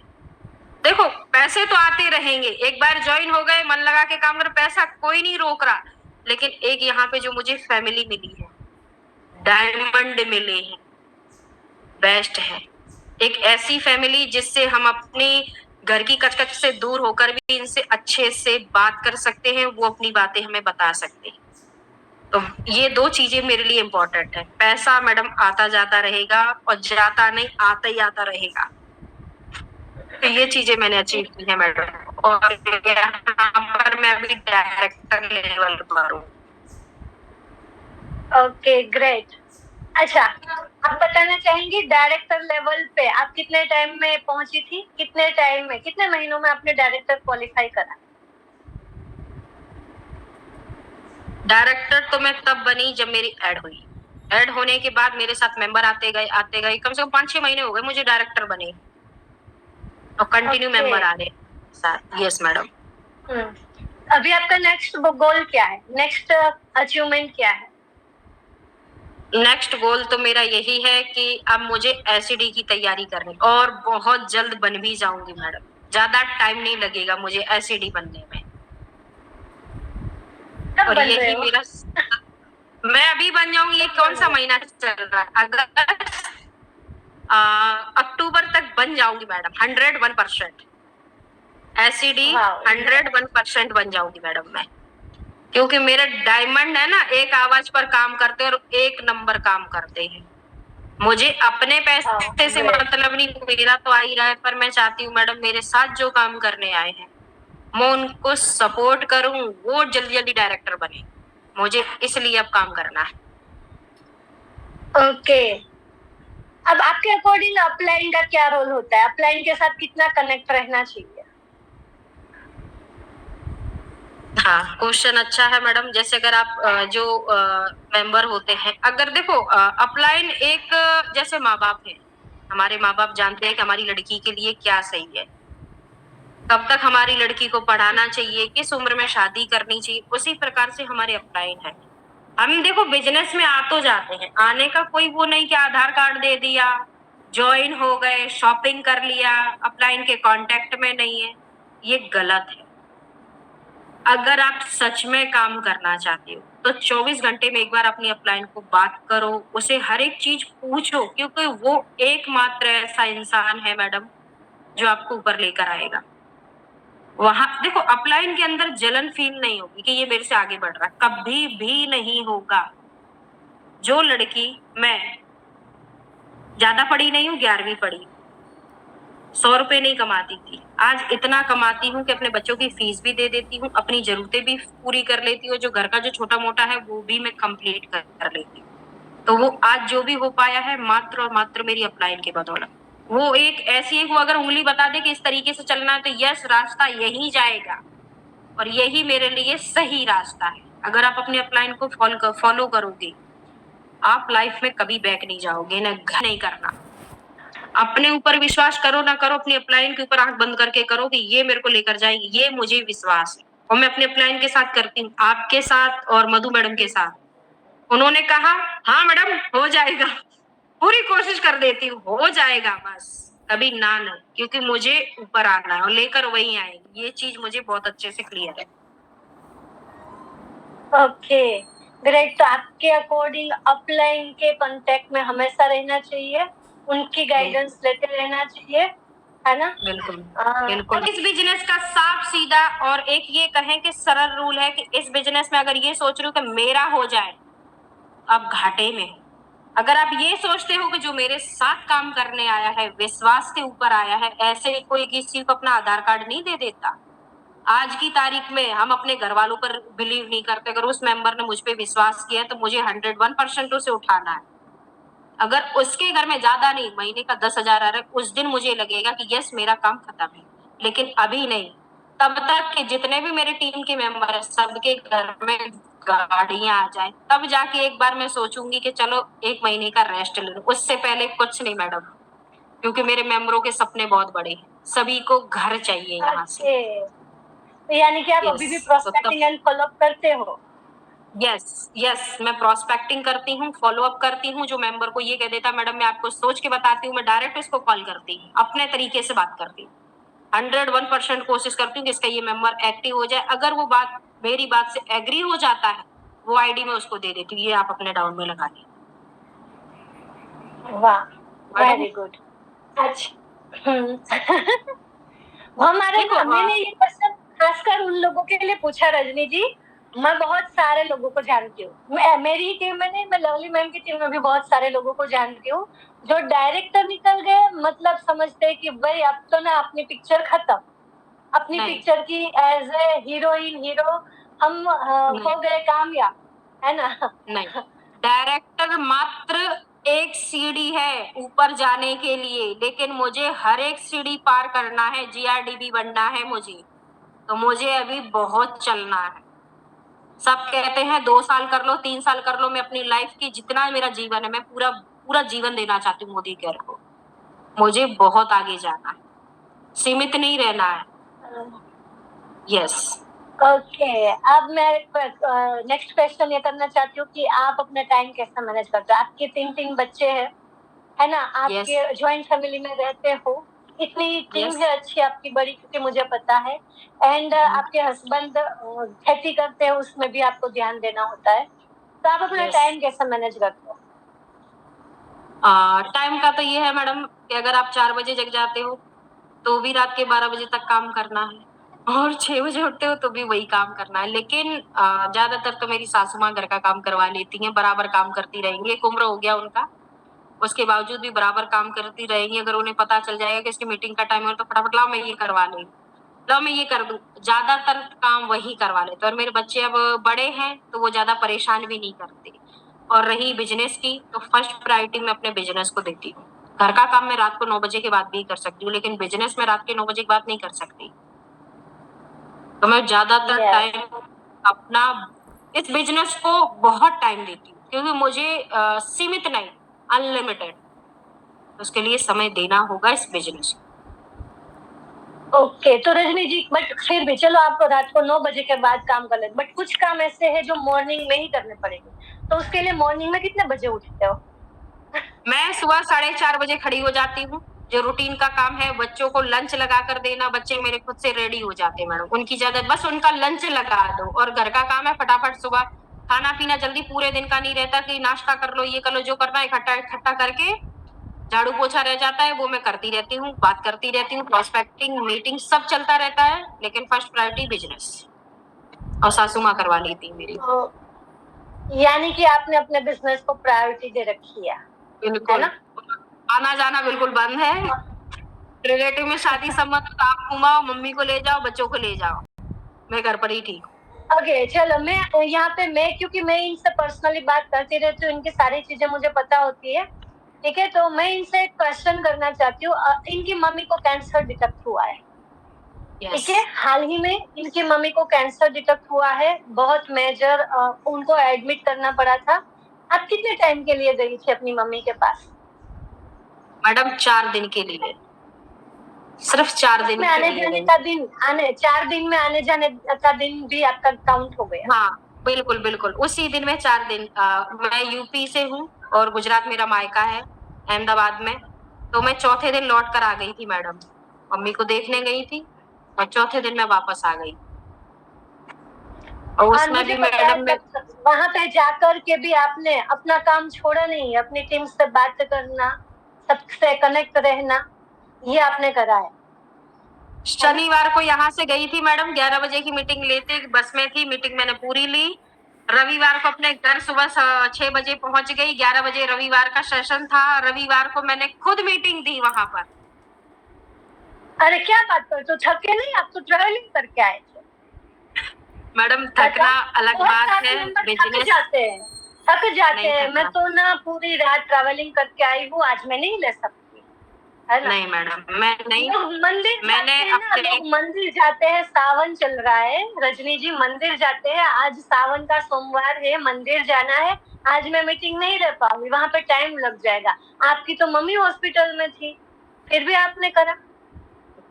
[SPEAKER 2] देखो पैसे तो आते रहेंगे, एक बार ज्वाइन हो गए, मन लगा के काम कर, पैसा कोई नहीं रोक रहा, लेकिन एक यहाँ पे जो मुझे फैमिली मिली है, डायमंड मिले हैं, बेस्ट है। एक ऐसी फैमिली जिससे हम अपनी घर की कचकच से दूर होकर भी इनसे अच्छे से बात कर सकते हैं, वो अपनी बातें हमें बता सकते हैं। तो ये 2 चीजें मेरे लिए इम्पोर्टेंट है। पैसा मैडम आता जाता रहेगा और जाता नहीं, आता ही आता रहेगा। तो ये चीजें मैंने अचीव की है मैडम, और यहाँ पर मैं अभी डायरेक्टर लेवल पर हूँ।
[SPEAKER 1] Okay great. अच्छा, आप बताना चाहेंगी डायरेक्टर लेवल पे आप कितने टाइम में पहुंची थी, कितने टाइम में, कितने महीनों में आपने डायरेक्टर क्वालिफाई करा?
[SPEAKER 2] डायरेक्टर तो मैं तब बनी जब मेरी ऐड हुई। ऐड होने के बाद मेरे साथ मेंबर आते गए, कम से कम 5-6 महीने हो गए मुझे डायरेक्टर बने, और कंटिन्यू
[SPEAKER 1] Okay.
[SPEAKER 2] मेंबर आ रहे साथ। Yes madam.
[SPEAKER 1] अभी आपका नेक्स्ट गोल क्या है, नेक्स्ट अचीवमेंट क्या है?
[SPEAKER 2] नेक्स्ट गोल तो मेरा यही है कि अब मुझे एसईडी की तैयारी करनी, और बहुत जल्द बन भी जाऊंगी मैडम, ज्यादा टाइम नहीं लगेगा मुझे एसईडी बनने में।
[SPEAKER 1] कब
[SPEAKER 2] और
[SPEAKER 1] बन रहे
[SPEAKER 2] यही
[SPEAKER 1] हो?
[SPEAKER 2] मेरा मैं अभी बन जाऊंगी। ये कौन सा महीना चल रहा है? अगस्त, अक्टूबर तक बन जाऊंगी मैडम, 101%। एसईडी 101% बन जाऊंगी मैडम मैं, क्योंकि मेरा डायमंड है ना, एक आवाज पर काम करते हैं और एक नंबर काम करते हैं। मुझे अपने पैसे से मतलब नहीं, मेरा तो आ ही रहा है, पर मैं चाहती हूँ मैडम मेरे साथ जो काम करने आए हैं मैं उनको सपोर्ट करूं, वो जल्दी जल्दी डायरेक्टर बने। मुझे इसलिए अब काम करना है।
[SPEAKER 1] ओके। अब आपके अकॉर्डिंग अपलाइन का क्या रोल होता है, अपलाइन के साथ कितना कनेक्ट रहना चाहिए?
[SPEAKER 2] हाँ, क्वेश्चन अच्छा है मैडम। जैसे अगर आप जो मेंबर होते हैं, अगर देखो अपलाइन एक जैसे माँ बाप है, हमारे माँ बाप जानते हैं कि हमारी लड़की के लिए क्या सही है, कब तक हमारी लड़की को पढ़ाना चाहिए, किस उम्र में शादी करनी चाहिए, उसी प्रकार से हमारे अपलाइन है। हम देखो बिजनेस में आ तो जाते हैं, आने का कोई वो नहीं कि आधार कार्ड दे दिया, ज्वाइन हो गए, शॉपिंग कर लिया, अपलाइन के कांटेक्ट में नहीं है, ये गलत है। अगर आप सच में काम करना चाहते हो तो 24 घंटे में एक बार अपनी अपलाइन को बात करो, उसे हर एक चीज पूछो, क्योंकि वो एकमात्र ऐसा इंसान है मैडम जो आपको ऊपर लेकर आएगा। वहां देखो अपलाइन के अंदर जलन फील नहीं होगी कि ये मेरे से आगे बढ़ रहा है, कभी भी नहीं होगा। जो लड़की, मैं ज्यादा पढ़ी नहीं हूँ, 11वीं पढ़ी, 100 रुपए नहीं कमाती थी, आज इतना कमाती हूँ कि अपने बच्चों की फीस भी दे देती हूँ, अपनी जरूरतें भी पूरी कर लेती हूँ, जो घर का जो छोटा मोटा है वो भी मैं कंप्लीट कर लेती हूँ। तो वो आज जो भी हो पाया है मात्र और मात्र मेरी अपलाइन के बदौलत। वो एक ऐसी है, वो अगर उंगली बता दे कि इस तरीके से चलना है तो यस, रास्ता यही जाएगा, और यही मेरे लिए सही रास्ता है। अगर आप अपनी अपलाइन को फॉलो करोगे, आप लाइफ में कभी बैक नहीं जाओगे, ना नहीं करना। अपने ऊपर विश्वास करो ना करो, अपनी अपलाइन के ऊपर आंख बंद करके करो कि ये मेरे को लेकर जाएगी, ये मुझे विश्वास है। और मैं अपनी अपलाइन के साथ करती हूँ, आपके साथ और मधु मैडम के साथ। उन्होंने कहा हाँ मैडम हो जाएगा, पूरी कोशिश कर देती हूँ, हो जाएगा, बस कभी ना नहीं, क्योंकि मुझे ऊपर आना है और लेकर वहीं आएगी। ये चीज मुझे बहुत अच्छे से क्लियर है।
[SPEAKER 1] Okay great. तो आपके अकॉर्डिंग अपलाइन के कांटेक्ट में हमेशा रहना चाहिए, उनकी गाइडेंस लेते रहना चाहिए, है ना?
[SPEAKER 2] बिल्कुल बिल्कुल। इस बिजनेस का साफ सीधा और एक ये कहें कि सरल रूल है कि इस बिजनेस में अगर ये सोच रहे हो कि मेरा हो जाए, आप घाटे में। अगर आप ये सोचते हो कि जो मेरे साथ काम करने आया है, विश्वास के ऊपर आया है, ऐसे कोई किसी को अपना आधार कार्ड नहीं दे देता। आज की तारीख में हम अपने घर वालों पर बिलीव नहीं करते। अगर उस मेंबर ने मुझ पे विश्वास किया है तो मुझे 101% उसे उठाना है। अगर उसके घर में ज्यादा नहीं, महीने का 10,000 आ रहा है, उस दिन मुझे लगेगा कि यस मेरा काम खत्म है। लेकिन अभी नहीं, तब तक कि जितने भी मेरे टीम के मेंबर है सबके घर में गाड़ियां आ जाए, तब जाके एक बार मैं सोचूंगी कि चलो 1 महीने का रेस्ट ले लूं। उससे पहले कुछ नहीं मैडम, क्योंकि मेरे मेंबरों के सपने बहुत बड़े हैं, सभी को घर चाहिए यहाँ से।
[SPEAKER 1] तो यानी कि आप अभी भी प्रोस्पेक्टिंग एंड फॉलोअप करते हो?
[SPEAKER 2] यस, मैं प्रोस्पेक्टिंग करती हूँ, फॉलोअप करती हूँ। जो मेंबर को ये कह देता मैडम मैं आपको सोच के बताती हूँ, मैं डायरेक्ट उसको कॉल करती हूँ, अपने तरीके से बात करती हूँ। 101% कोशिश करती हूँ कि इसका ये मेंबर एक्टिव हो जाए। अगर वो बात मेरी बात से एग्री हो जाता है, वो आईडी मैं उसको दे देती हूँ, ये आप अपने डाउन में लगा लीजिए।
[SPEAKER 1] वाह,
[SPEAKER 2] मैडम
[SPEAKER 1] वेरी गुड। अच्छा। वो हमारे
[SPEAKER 2] देखो
[SPEAKER 1] मैंने ये क्वेश्चन खासकर उन लोगों के लिए पूछा रजनी जी, मैं बहुत सारे लोगों को जानती हूँ, मेरी टीम में नहीं, मैं लवली मैम की टीम में भी बहुत सारे लोगों को जानती हूँ जो डायरेक्टर निकल गए, मतलब समझते हैं कि भाई अब तो ना अपनी पिक्चर खत्म, अपनी
[SPEAKER 2] नहीं।
[SPEAKER 1] पिक्चर की एज ए हीरोइन हीरो हम हो गए कामयाब, है ना।
[SPEAKER 2] नहीं, डायरेक्टर मात्र एक सीढ़ी है ऊपर जाने के लिए, लेकिन मुझे हर एक सीढ़ी पार करना है, जीआरडीबी बनना है मुझे, तो मुझे अभी बहुत चलना है। सब कहते हैं 2 साल कर लो, 3 साल कर लो, मैं अपनी लाइफ की जितना मेरा जीवन है, मैं पूरा पूरा जीवन देना चाहती हूँ मोदी केयर को। मुझे बहुत आगे जाना है, सीमित नहीं रहना है। यस।
[SPEAKER 1] ओके, अब मैं नेक्स्ट क्वेश्चन ये करना चाहती हूँ कि आप अपना टाइम कैसे मैनेज करते हो? आपके 3 बच्चे हैं, है ना, आपके ज्वाइंट फैमिली में रहते हो, इतनी टीम
[SPEAKER 2] Yes.
[SPEAKER 1] है अच्छी आपकी बड़ी, क्योंकि मुझे पता है, एंड आपके हस्बैंड खेती करते हैं, उसमें भी आपको ध्यान देना होता है, तो आप अपना
[SPEAKER 2] Yes.
[SPEAKER 1] टाइम कैसे मैनेज करते हो?
[SPEAKER 2] टाइम का तो ये है मैडम कि अगर आप 4 बजे जग जाते हो तो भी रात के 12 बजे तक काम करना है, और 6 बजे उठते हो तो भी वही काम करना है। लेकिन ज्यादातर तो मेरी सासू माँ घर का काम करवा लेती हैं, बराबर काम करती रहेंगी। एक उम्र हो गया उनका, उसके बावजूद भी बराबर काम करती रहेंगी। अगर उन्हें पता चल जाएगा कि इसकी मीटिंग का टाइम है तो फटाफट लाओ मैं ये करवा लूँ, लाओ मैं ये कर दूं। ज्यादातर काम वही करवा लेते हैं, और मेरे बच्चे अब बड़े हैं तो वो ज्यादा परेशान भी नहीं करते। और रही बिजनेस की, तो फर्स्ट प्रायोरिटी मैं अपने बिजनेस को देती हूँ। घर का काम मैं रात को 9 बजे के बाद भी कर सकती हूँ, लेकिन बिजनेस में रात के 9 बजे के बाद नहीं कर सकती। तो मैं ज्यादातर
[SPEAKER 1] Yes.
[SPEAKER 2] टाइम अपना इस बिजनेस को बहुत टाइम देती हूँ, क्योंकि मुझे सीमित नहीं, अनलिमिटेड, उसके लिए समय देना होगा इस बिजनेस को।
[SPEAKER 1] ओके, तो रजनी जी, बट फिर भी चलो आप रात को 9 बजे के बाद काम कर लेते, बट कुछ काम ऐसे है जो मॉर्निंग में ही करने पड़ेंगे, तो उसके लिए मॉर्निंग में कितने बजे उठते हो?
[SPEAKER 2] मैं सुबह 4:30 बजे खड़ी हो जाती हूँ। जो रूटीन का काम है, बच्चों को लंच लगा कर देना, बच्चे मेरे खुद से रेडी हो जाते हैं मैडम, उनकी जगह बस उनका लंच लगा दो। और घर का काम है फटाफट सुबह खाना पीना जल्दी, पूरे दिन का नहीं रहता कि नाश्ता कर लो, ये कर लो, जो करना है इकट्ठा इकट्ठा करके झाड़ू पोछा रह जाता है, वो मैं करती रहती हूँ, बात करती रहती हूँ, प्रोस्पेक्टिंग मीटिंग सब चलता रहता है, लेकिन फर्स्ट प्रायोरिटी बिजनेस, और सासू माँ करवा लेती है मेरी।
[SPEAKER 1] तो यानी कि आपने अपने बिजनेस को प्रायोरिटी दे रखी है
[SPEAKER 2] बिल्कुल,
[SPEAKER 1] ना?
[SPEAKER 2] आना जाना बिल्कुल बंद है। रिलेटिव में शादी संबंध तो आप घुमाओ, मम्मी को ले जाओ, बच्चों को ले जाओ, मैं घर पर ही ठीक हूँ।
[SPEAKER 1] ओके, चलो मैं यहाँ पे क्योंकि मैं इनसे पर्सनली बात करती रहती हूँ, इनकी सारी चीजें मुझे पता होती है, ठीक है, तो मैं इनसे एक क्वेश्चन करना चाहती हूँ। इनकी मम्मी को कैंसर डिटेक्ट हुआ है, ठीक है, हाल ही में इनकी मम्मी को कैंसर डिटेक्ट हुआ है, बहुत मेजर, उनको एडमिट करना पड़ा था। आप कितने टाइम के लिए गई थी अपनी मम्मी के पास?
[SPEAKER 2] मैडम 4 दिन के लिए, सिर्फ 4 दिन
[SPEAKER 1] में
[SPEAKER 2] के
[SPEAKER 1] आने
[SPEAKER 2] लिए
[SPEAKER 1] जाने
[SPEAKER 2] गई।
[SPEAKER 1] का दिन, 4 दिन में आने जाने का दिन भी आपका काउंट हो गया?
[SPEAKER 2] हाँ, बिल्कुल बिल्कुल, उसी दिन में 4 दिन। मैं यूपी से हूँ और गुजरात मेरा मायका है, अहमदाबाद में। तो मैं चौथे दिन लौट कर आ गई थी मैडम, मम्मी को देखने गई थी, और चौथे दिन मैं वापस आ गई। और उसमें
[SPEAKER 1] मुझे
[SPEAKER 2] भी
[SPEAKER 1] पता है,
[SPEAKER 2] मैडम मैं
[SPEAKER 1] तब वहां पे जाकर के भी आपने अपना काम छोड़ा नहीं, अपनी टीम से बात करना, सबसे कनेक्ट रहना, ये आपने करा है ना?
[SPEAKER 2] शनिवार को यहाँ से गई थी मैडम, 11 बजे की मीटिंग लेते बस में थी, मीटिंग मैंने पूरी ली। रविवार को अपने घर सुबह 6 बजे पहुंच गई, 11 बजे रविवार का सेशन था, रविवार को मैंने खुद मीटिंग दी वहां पर।
[SPEAKER 1] अरे क्या बात कर, तो थके नहीं? आप तो ट्रैवलिंग करके आए थे।
[SPEAKER 2] मैडम थकना अलग
[SPEAKER 1] बहुत
[SPEAKER 2] बात
[SPEAKER 1] सारे
[SPEAKER 2] है,
[SPEAKER 1] मेंबर
[SPEAKER 2] बिजनेस
[SPEAKER 1] थक जाते
[SPEAKER 2] नहीं
[SPEAKER 1] हैं। मैं
[SPEAKER 2] थकना।
[SPEAKER 1] तो ना पूरी रात ट्रैवलिंग करके आई हूँ, आज मैं नहीं ले सकती, है ना।
[SPEAKER 2] नहीं मैडम, मैं नहीं,
[SPEAKER 1] लोग मंदिर जाते
[SPEAKER 2] मैंने
[SPEAKER 1] हैं ना,
[SPEAKER 2] अपने
[SPEAKER 1] लोग मंदिर जाते हैं, सावन चल रहा है रजनी जी, मंदिर जाते हैं, आज सावन का सोमवार है, मंदिर जाना है, आज मैं मीटिंग नहीं ले पाऊंगी, वहां पे टाइम लग जाएगा। आपकी तो मम्मी हॉस्पिटल में थी, फिर भी आपने करा,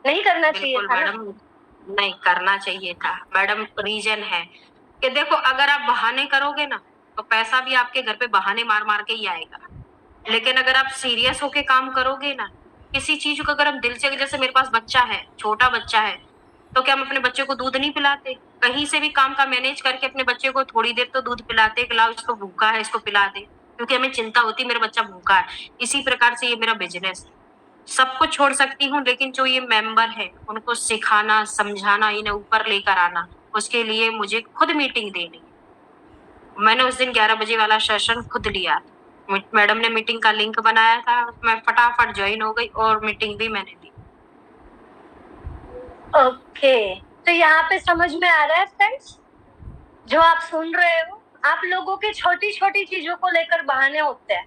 [SPEAKER 1] नहीं करना चाहिए
[SPEAKER 2] बिल्कुल
[SPEAKER 1] था ना?
[SPEAKER 2] मैडम, नहीं करना चाहिए था मैडम। रीजन है कि देखो, अगर आप बहाने करोगे ना तो पैसा भी आपके घर पे बहाने मार मार के ही आएगा, लेकिन अगर आप सीरियस होके काम करोगे ना किसी चीज को अगर हम दिल से, जैसे मेरे पास बच्चा है, छोटा बच्चा है, तो क्या हम अपने बच्चे को दूध नहीं पिलाते? कहीं से भी काम का मैनेज करके अपने बच्चे को थोड़ी देर तो दूध पिलाते कि लाओ इसको भूखा है, इसको पिला दे, क्योंकि हमें चिंता होती है मेरा बच्चा भूखा है। इसी प्रकार से ये मेरा बिजनेस है। सब कुछ छोड़ सकती हूँ, लेकिन जो ये मेंबर है उनको सिखाना, समझाना, इन्हें ऊपर लेकर आना, उसके लिए मुझे खुद मीटिंग देनी है। मैंने उस दिन 11 बजे वाला सेशन खुद लिया। मैडम ने मीटिंग का लिंक बनाया था, मैं फटाफट ज्वाइन हो गई और मीटिंग भी मैंने दी।
[SPEAKER 1] ओके, तो यहाँ पे समझ में आ रहा है फ्रेंड्स, जो आप सुन रहे हो, आप लोगों के छोटी छोटी चीजों को लेकर बहाने होते हैं।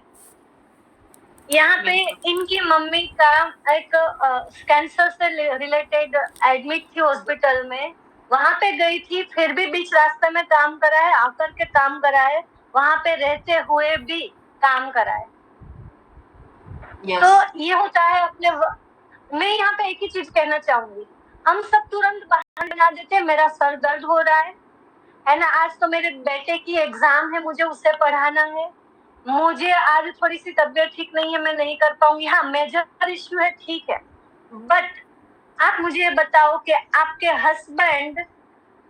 [SPEAKER 1] यहाँ पे इनकी मम्मी का एक कैंसर से रिलेटेड एडमिट थी हॉस्पिटल में, वहां पे गई थी, फिर भी बीच रास्ते में काम करा है, आकर के काम करा है, वहां पे रहते हुए भी काम करा है।
[SPEAKER 2] Yes.
[SPEAKER 1] तो ये होता है अपने मैं यहाँ पे एक ही चीज कहना चाहूंगी, हम सब तुरंत बहाना बना देते हैं, मेरा सर दर्द हो रहा है ना, आज तो मेरे बेटे की एग्जाम है, मुझे उसे पढ़ाना है, मुझे आज थोड़ी सी तबीयत ठीक नहीं है, मैं नहीं कर पाऊंगी। हाँ, मेजर इश्यू है, ठीक है, बट आप मुझे ये बताओ कि आपके हस्बैंड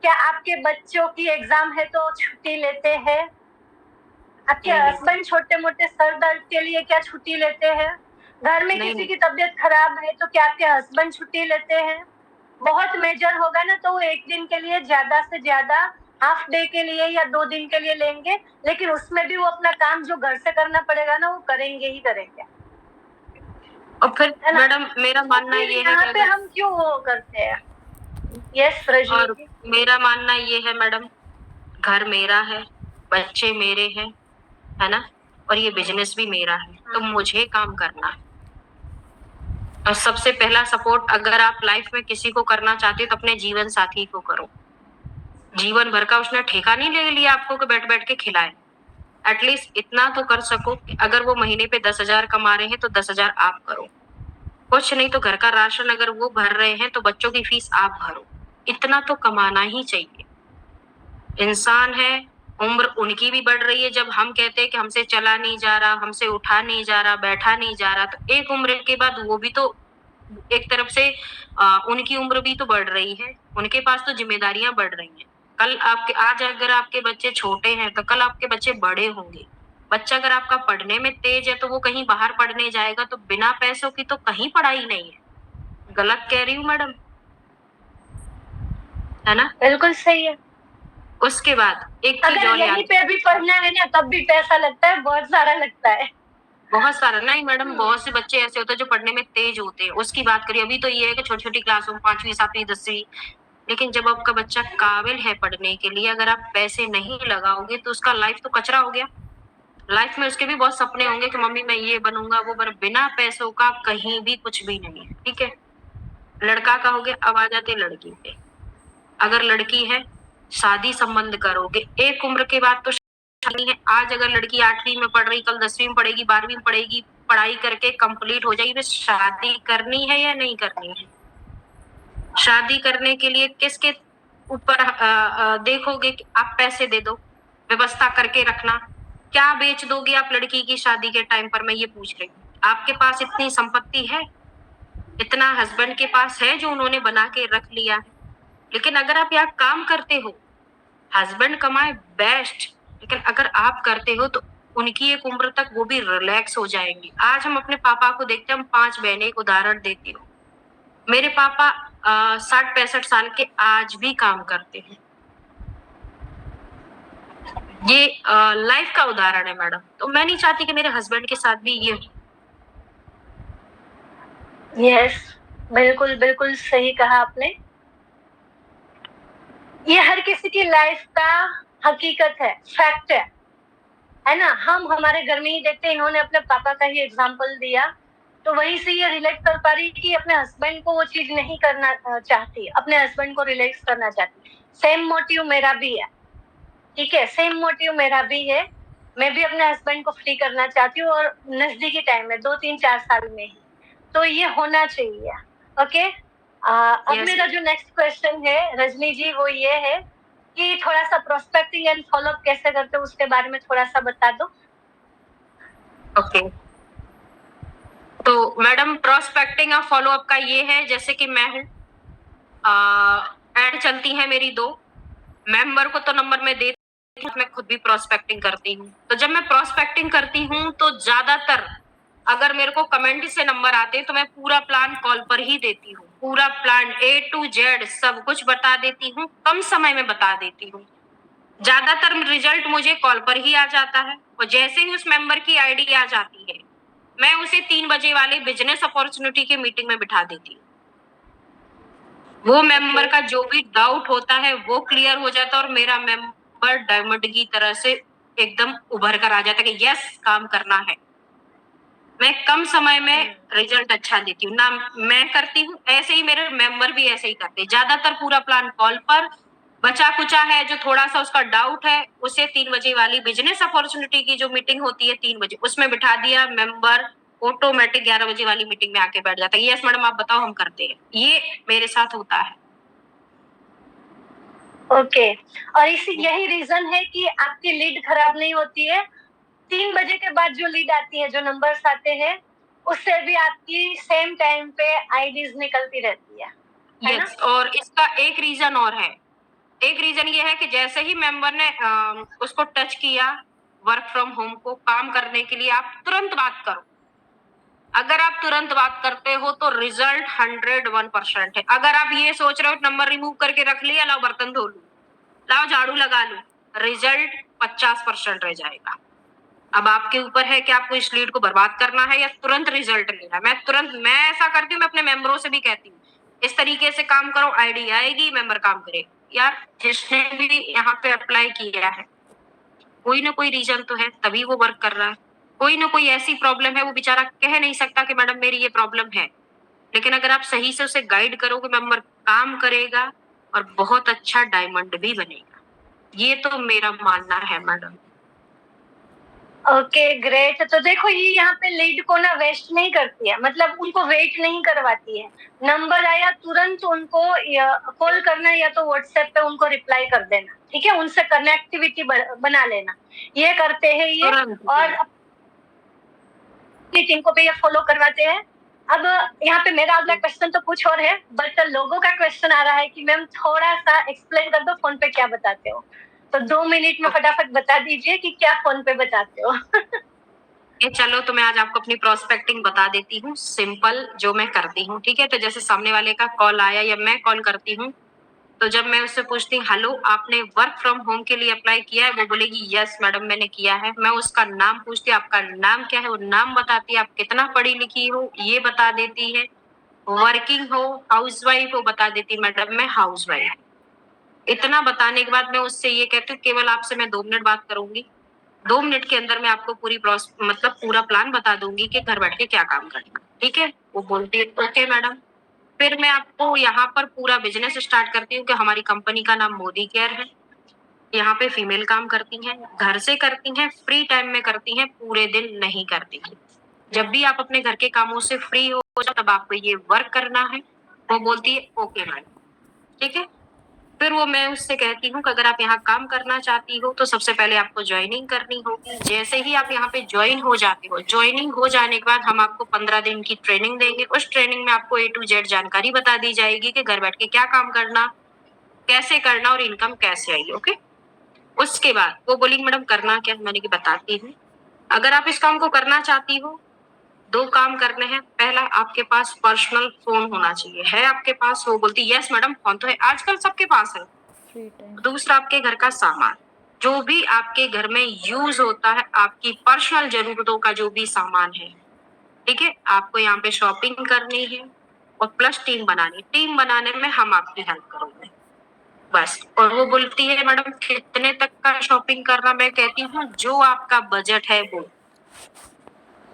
[SPEAKER 1] क्या आपके बच्चों की एग्जाम है तो छुट्टी लेते हैं? आपके हस्बैंड छोटे मोटे सर दर्द के लिए क्या छुट्टी लेते हैं? घर में किसी की तबीयत खराब है तो क्या आपके हस्बैंड छुट्टी लेते हैं? बहुत मेजर होगा ना तो वो एक दिन के लिए, ज्यादा से ज्यादा हाफ डे के लिए या 2 दिन के लिए लेंगे, लेकिन उसमें भी वो अपना काम जो घर से करना पड़ेगा ना वो करेंगे ही करेंगे।
[SPEAKER 2] और फिर मैडम मेरा मानना ये है
[SPEAKER 1] यहाँ पे हम क्यों वो करते हैं? यस रजनी,
[SPEAKER 2] मेरा मानना ये है मैडम, घर मेरा है, बच्चे मेरे हैं, है ना, और ये बिजनेस भी मेरा है, तो मुझे काम करना है। और सबसे पहला सपोर्ट अगर आप लाइफ में किसी को करना चाहते हो तो अपने जीवन साथी को करो। जीवन भर का उसने ठेका नहीं ले लिया आपको कि बैठ बैठ के खिलाए। एटलीस्ट इतना तो कर सको कि अगर वो महीने पे 10,000 कमा रहे हैं तो 10,000 आप करो। कुछ नहीं तो घर का राशन अगर वो भर रहे हैं तो बच्चों की फीस आप भरो। इतना तो कमाना ही चाहिए। इंसान है, उम्र उनकी भी बढ़ रही है। जब हम कहते हैं कि हमसे चला नहीं जा रहा, हमसे उठा नहीं जा रहा, बैठा नहीं जा रहा, तो एक उम्र के बाद वो भी तो एक तरफ से उनकी उम्र भी तो बढ़ रही है, उनके पास तो जिम्मेदारियां बढ़ रही हैं। कल आपके, आज अगर आपके बच्चे छोटे हैं तो कल आपके बच्चे बड़े होंगे। बच्चा अगर आपका पढ़ने में तेज है तो वो कहीं बाहर पढ़ने जाएगा, तो बिना पैसों की तो कहीं पढ़ाई नहीं है। गलत कह रही हूँ मैडम? है ना?
[SPEAKER 1] बिल्कुल सही है।
[SPEAKER 2] उसके बाद एक चीज
[SPEAKER 1] अगर
[SPEAKER 2] और
[SPEAKER 1] यहीं पे भी पढ़ना है ना तब भी पैसा लगता है, बहुत सारा लगता है।
[SPEAKER 2] बहुत सारा नहीं मैडम, बहुत से बच्चे ऐसे होते हैं जो पढ़ने में तेज होते हैं, उसकी बात करिए। अभी तो ये है कि छोटी छोटी क्लासों में 5वीं 7वीं 10वीं, लेकिन जब आपका बच्चा काबिल है पढ़ने के लिए, अगर आप पैसे नहीं लगाओगे तो उसका लाइफ तो कचरा हो गया। लाइफ में उसके भी बहुत सपने होंगे कि मम्मी मैं ये बनूंगा वो बिना पैसों का कहीं भी कुछ भी नहीं है। ठीक है, लड़का का हो गया, अब आ जाते लड़की पे। अगर लड़की है, शादी संबंध करोगे, एक उम्र के बाद तो शादी है। आज अगर लड़की 8वीं में पढ़ रही, कल 10वीं में पढ़ेगी, 12वीं में पढ़ेगी, पढ़ाई करके कंप्लीट हो जाएगी, फिर शादी करनी है या नहीं करनी है? शादी करने के लिए किसके ऊपर देखोगे कि आप पैसे दे दो, व्यवस्था करके रखना। क्या बेच दोगे आप लड़की की शादी के टाइम पर? मैं ये पूछ रही हूँ। आपके पास इतनी संपत्ति है, इतना हस्बैंड के पास है जो उन्होंने बना के रख लिया है, लेकिन अगर आप यहाँ काम करते हो, हस्बैंड कमाए बेस्ट, लेकिन अगर आप करते हो तो उनकी एक उम्र तक वो भी रिलैक्स हो जाएंगी। आज हम अपने पापा को देखते हैं, हम 5 बहनें, एक उदाहरण देती हूँ। मेरे पापा 60-65 साल के आज भी काम करते हैं। ये लाइफ का उदाहरण है मैडम। तो मैं नहीं चाहती कि मेरे हस्बैंड के साथ भी ये हो।
[SPEAKER 1] यस, बिल्कुल बिल्कुल सही कहा आपने। ये हर किसी की लाइफ का हकीकत है, फैक्ट है ना। हम हमारे घर में ही देखते हैं, इन्होंने अपने पापा का ही एग्जाम्पल दिया, तो वहीं से ये रिलेट कर पा रही कि अपने हस्बैंड को वो चीज नहीं करना चाहती, अपने हस्बैंड को रिलैक्स करना चाहती। सेम मोटिव मेरा भी है, ठीक है, सेम मोटिव मेरा भी है। मैं भी अपने हस्बैंड को फ्री करना चाहती हूँ, और नजदीकी टाइम में 2-3-4 साल में ही, तो ये होना चाहिए। ओके, अब मेरा जो नेक्स्ट क्वेश्चन है रजनी जी, वो ये है कि थोड़ा सा प्रोस्पेक्टिंग एंड फॉलोअप कैसे करते हो उसके बारे में थोड़ा सा बता दो।
[SPEAKER 2] ओके, तो मैडम प्रोस्पेक्टिंग ऑफ फॉलोअप का ये है, जैसे कि मैं हूँ, एड चलती है मेरी 2 मेंबर को तो नंबर मैं देती हूँ, मैं खुद भी प्रोस्पेक्टिंग करती हूँ। तो जब मैं प्रोस्पेक्टिंग करती हूँ तो ज्यादातर अगर मेरे को कमेंट से नंबर आते हैं तो मैं पूरा प्लान कॉल पर ही देती हूँ। पूरा प्लान A to Z सब कुछ बता देती हूँ, कम समय में बता देती हूँ। ज्यादातर रिजल्ट मुझे कॉल पर ही आ जाता है और जैसे ही उस मेंबर की आईडी आ जाती है, मैं उसे 3 बजे वाले बिजनेस अपॉर्चुनिटी के मीटिंग में बिठा देती हूँ। वो मेंबर का जो भी डाउट होता है वो क्लियर हो जाता है और मेरा मेंबर डायमंड की तरह से एकदम उभर कर आ जाता है कि यस काम करना है। मैं कम समय में रिजल्ट अच्छा देती हूँ, ना मैं करती हूँ, ऐसे ही मेरे मेंबर भी ऐसे ही करते हैं। ज्यादातर पूरा प्लान कॉल पर, बचा कुचा है जो थोड़ा सा उसका डाउट है उसे 3 बजे वाली बिजनेस अपॉर्चुनिटी की जो मीटिंग होती है 3 बजे उसमें बिठा दिया, मेंबर ऑटोमेटिक 11 बजे वाली मीटिंग में आके बैठ जाता है। यस मैडम आप बताओ हम करते हैं। ये मेरे साथ होता है।
[SPEAKER 1] ओके और यही रीजन है कि आपकी लीड खराब नहीं होती है। 3 बजे के बाद जो लीड आती है, जो नंबर्स आते हैं, उससे भी आपकी सेम टाइम पे आईडीज निकलती रहती है ना?
[SPEAKER 2] यस और इसका एक रीजन और है। एक रीजन ये है कि जैसे ही मेंबर ने उसको टच किया वर्क फ्रॉम होम को काम करने के लिए, आप तुरंत बात करो। अगर आप तुरंत बात करते हो तो रिजल्ट 101% है। अगर आप ये सोच रहे हो नंबर रिमूव करके रख लिया, लाओ बर्तन धो लूं, लाओ झाड़ू लगा लूं, रिजल्ट 50% रह जाएगा। अब आपके ऊपर है कि आपको इस लीड को बर्बाद करना है या तुरंत रिजल्ट लेना है। मैं ऐसा करती हूँ, मैं अपने मेंबरों से भी कहती हूँ इस तरीके से काम करो, आईडी आएगी, मेंबर काम करेगा। यार जिसने भी यहाँ पे अप्लाई किया है कोई ना कोई रीजन तो है तभी वो वर्क कर रहा है। कोई ना कोई ऐसी प्रॉब्लम है, वो बेचारा कह नहीं सकता कि मैडम मेरी ये प्रॉब्लम है, लेकिन अगर आप सही से उसे गाइड करोगे मेंबर काम करेगा और बहुत अच्छा डायमंड भी बनेगा। ये तो मेरा मानना है मैडम।
[SPEAKER 1] Okay great. तो देखो ये यहाँ पे लीड को ना वेस्ट नहीं करती है, मतलब उनको वेट नहीं करवाती है। नंबर आया तुरंत उनको कॉल करना है या तो व्हाट्सएप पे उनको रिप्लाई कर देना, ठीक है, उनसे कनेक्टिविटी बना लेना, ये करते हैं ये। और अपनी टीम को भी ये फॉलो करवाते हैं। अब यहाँ पे मेरा अगला क्वेश्चन तो कुछ और है, बट लोगों का क्वेश्चन आ रहा है कि मैम थोड़ा सा एक्सप्लेन कर दो फोन पे क्या बताते हो। तो 2 मिनट में फटाफट बता दीजिए कि क्या फोन पे बताते हो।
[SPEAKER 2] चलो तो मैं आज आपको अपनी प्रोस्पेक्टिंग बता देती हूँ, सिंपल जो मैं करती हूँ। ठीक है, तो जैसे सामने वाले का कॉल आया या मैं कॉल करती हूँ, तो जब मैं उससे पूछती हूँ हेलो आपने वर्क फ्रॉम होम के लिए अप्लाई किया है, वो बोलेगी यस मैडम मैंने किया है। मैं उसका नाम पूछती हूँ आपका नाम क्या है, वो नाम बताती है। आप कितना पढ़ी लिखी हो ये बता देती है। वर्किंग हो हाउसवाइफ हो बता देती है मैडम मैं हाउसवाइफ। इतना बताने के बाद मैं उससे ये कहती हूँ केवल आपसे मैं 2 मिनट बात करूंगी। 2 मिनट के अंदर मैं आपको मतलब पूरा प्लान बता दूंगी कि घर बैठ के क्या काम करना। ठीक है, वो बोलती है ओके मैडम। फिर मैं आपको यहाँ पर पूरा बिजनेस स्टार्ट करती हूँ कि हमारी कंपनी का नाम मोदी केयर है। यहाँ पे फीमेल काम करती हैं, घर से करती हैं, फ्री टाइम में करती हैं, पूरे दिन नहीं करती हैं। जब भी आप अपने घर के कामों से फ्री हो तब आपको ये वर्क करना है। वो बोलती है ओके मैडम। ठीक है, फिर वो मैं उससे कहती हूँ कि अगर आप यहाँ काम करना चाहती हो तो सबसे पहले आपको ज्वाइनिंग करनी होगी। जैसे ही आप यहाँ पे ज्वाइन हो जाते हो, ज्वाइनिंग हो जाने के बाद हम आपको 15 दिन की ट्रेनिंग देंगे। उस ट्रेनिंग में आपको A to Z जानकारी बता दी जाएगी कि घर बैठ के क्या काम करना, कैसे करना और इनकम कैसे आई। ओके, उसके बाद वो बोली मैडम करना क्या, मैंने कि बताती हूँ। अगर आप इस काम को करना चाहती हो 2 काम करने हैं। पहला आपके पास पर्सनल फोन होना चाहिए, है आपके पास? वो बोलती यस मैडम फोन तो है, आजकल सबके पास है। दूसरा आपके घर का सामान, जो भी आपके घर में यूज होता है, आपकी पर्सनल जरूरतों का जो भी सामान है। ठीक है, आपको यहाँ पे शॉपिंग करनी है और प्लस टीम बनानी। टीम बनाने में हम आपकी हेल्प करेंगे बस। और वो बोलती है मैडम कितने तक का शॉपिंग करना, मैं कहती हूँ जो आपका बजट है वो।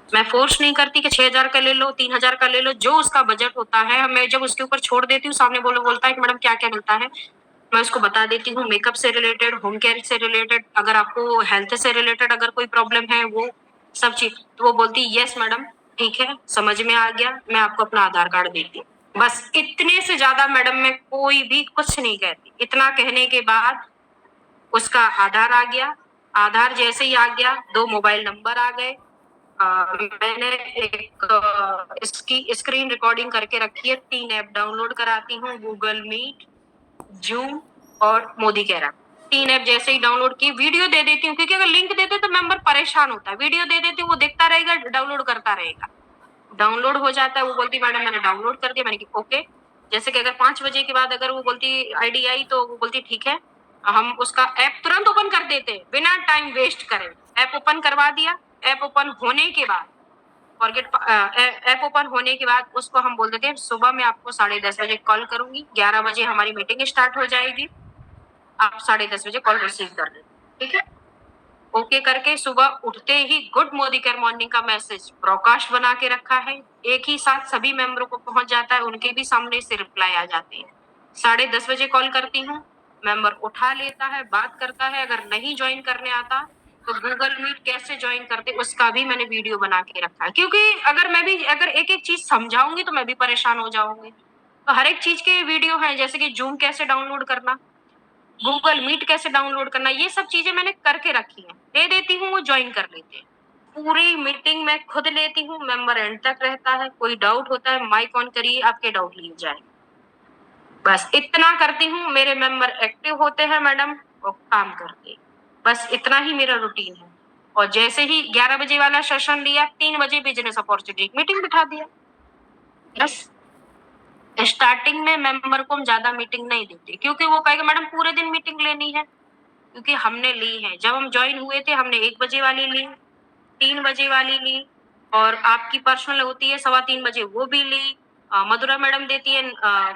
[SPEAKER 2] मैं फोर्स नहीं करती कि 6,000 का ले लो 3,000 का ले लो, जो उसका बजट होता है मैं जब उसके ऊपर छोड़ देती हूँ, सामने बोलता है कि मैडम क्या क्या मिलता है, मैं उसको बता देती हूँ मेकअप से रिलेटेड, होम केयर से रिलेटेड, अगर आपको हेल्थ से रिलेटेड अगर कोई प्रॉब्लम है वो सब चीज। तो वो बोलती है यस मैडम ठीक है समझ में आ गया, मैं आपको अपना आधार कार्ड देती हूँ। बस इतने से ज्यादा मैडम मैं कोई भी कुछ नहीं कहती। इतना कहने के बाद उसका आधार आ गया, आधार जैसे ही आ गया 2 मोबाइल नंबर आ गए, मैंने इसकी स्क्रीन रिकॉर्डिंग करके रखी है। 3 ऐप डाउनलोड कराती हूँ, गूगल मीट, जूम और मोदी कैरा। 3 ऐप जैसे ही डाउनलोड की वीडियो दे देती हूँ, क्योंकि अगर लिंक देते तो मेंबर परेशान होता है। वीडियो दे देती हूँ, वो देखता रहेगा, डाउनलोड करता रहेगा। डाउनलोड हो जाता है, वो बोलती मैडम मैंने डाउनलोड कर दिया। मैंने कहा ओके। जैसे कि अगर 5 बजे के बाद अगर वो बोलती आईडी आई, तो वो बोलती ठीक है, हम उसका ऐप तुरंत ओपन कर देते हैं बिना टाइम वेस्ट करे। ऐप ओपन करवा दिया। ऐप ओपन होने के बाद ऐप ओपन होने के बाद उसको हम बोल देते हैं सुबह में आपको 10:30 बजे कॉल करूंगी, 11 बजे हमारी मीटिंग स्टार्ट हो जाएगी, आप 10:30 बजे कॉल रिसीव कर लें, ठीक है। ओके करके सुबह उठते ही गुड मोदी केयर मॉर्निंग का मैसेज ब्रॉडकास्ट बना के रखा है, एक ही साथ सभी मेंबरों को पहुंच जाता है, उनके भी सामने से रिप्लाई आ जाते हैं। 10:30 बजे कॉल करती हूँ, मेंबर उठा लेता है, बात करता है। अगर नहीं ज्वाइन करने आता तो गूगल मीट कैसे ज्वाइन करते उसका भी मैंने वीडियो बना के रखा है, क्योंकि अगर एक एक चीज समझाऊंगी तो मैं भी परेशान हो जाऊंगी। तो हर एक चीज के वीडियो है, जैसे कि जूम कैसे डाउनलोड करना, गूगल मीट कैसे डाउनलोड करना, ये सब चीजें मैंने करके रखी है, दे देती हूँ, वो ज्वाइन कर लेते हैं। पूरी मीटिंग मैं खुद लेती हूँ, मेंबर एंड तक रहता है। कोई डाउट होता है माइक ऑन करिए, आपके डाउट लिए जाए। बस इतना करती हूँ, मेरे मेंबर एक्टिव होते हैं मैडम, और काम करते। बस इतना ही मेरा रूटीन है। और जैसे ही 11 बजे वाला सेशन लिया, 3 बजे बिजनेस अपॉर्चुनिटी मीटिंग बिठा दिया। बस स्टार्टिंग में मेंबर को हम ज्यादा मीटिंग नहीं देते, क्योंकि वो कहेगा मैडम पूरे दिन मीटिंग लेनी है, क्योंकि हमने ली है। जब हम ज्वाइन हुए थे हमने 1 बजे वाली ली, 3 बजे वाली ली, और आपकी पर्सनल होती है 3:15 बजे, वो भी ली। मधुरा मैडम देती है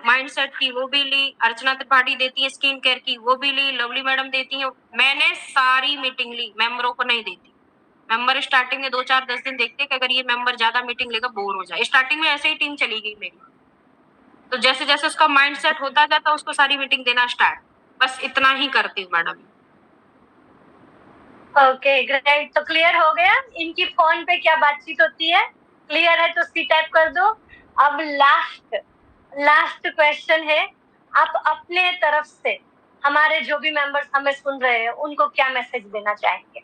[SPEAKER 2] माइंडसेट की, वो भी ली। अर्चना त्रिपाठी देती है स्किन केयर की, वो भी ली। लवली मैडम देती है। मैंने सारी मीटिंग ली, मेंबरों को नहीं देती। मेंबर स्टार्टिंग में 2-4-10 दिन देखते कि अगर ये मेंबर ज्यादा मीटिंग लेगा बोर हो जाए। स्टार्टिंग में ऐसे ही टीम चली गई मेरी, तो जैसे जैसे उसका माइंडसेट होता जाता उसको सारी मीटिंग देना स्टार्ट। बस इतना ही करती हूँ मैडम।
[SPEAKER 1] ओके ग्रेट, तो क्लियर हो गया इनकी फोन पे क्या बातचीत होती है। क्लियर है तो सी टाइप कर दो। अब लास्ट क्वेश्चन है, आप अपने तरफ से हमारे जो भी मेंबर्स हमें सुन रहे हैं उनको क्या मैसेज देना चाहेंगे।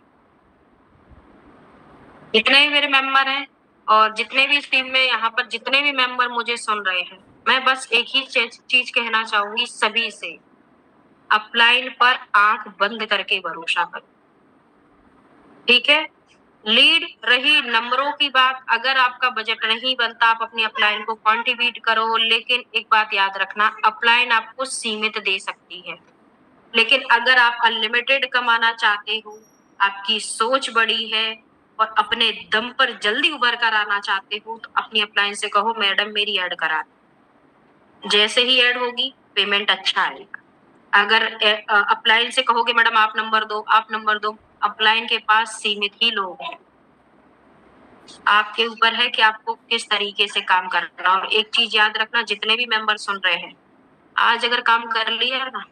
[SPEAKER 2] जितने भी मेरे मेंबर हैं और जितने भी इस टीम में यहाँ पर जितने भी मेंबर मुझे सुन रहे हैं, मैं बस एक ही चीज कहना चाहूंगी सभी से, अपलाइन पर आंख बंद करके भरोसा करो, ठीक है। लीड रही नंबरों की बात, अगर आपका बजट नहीं बनता आप अपनी अपलाइन को कंट्रीब्यूट करो, लेकिन एक बात याद रखना, अपलाइन आपको सीमित दे सकती है, लेकिन अगर आप अनलिमिटेड कमाना चाहते हो, आपकी सोच बड़ी है और अपने दम पर जल्दी उभर कर आना चाहते हो, तो अपनी अपलाइन से कहो मैडम मेरी ऐड करा दो। जैसे ही ऐड होगी पेमेंट अच्छा आएगा। अगर अपलाइन से कहोगे मैडम आप नंबर दो, आप नंबर दो, अपलाइन के पास सीमित ही लोग हैं। आपके ऊपर है कि आपको किस तरीके से काम करना। और एक चीज याद रखना, जितने भी मेंबर सुन रहे हैं, आज अगर काम कर लिया ना,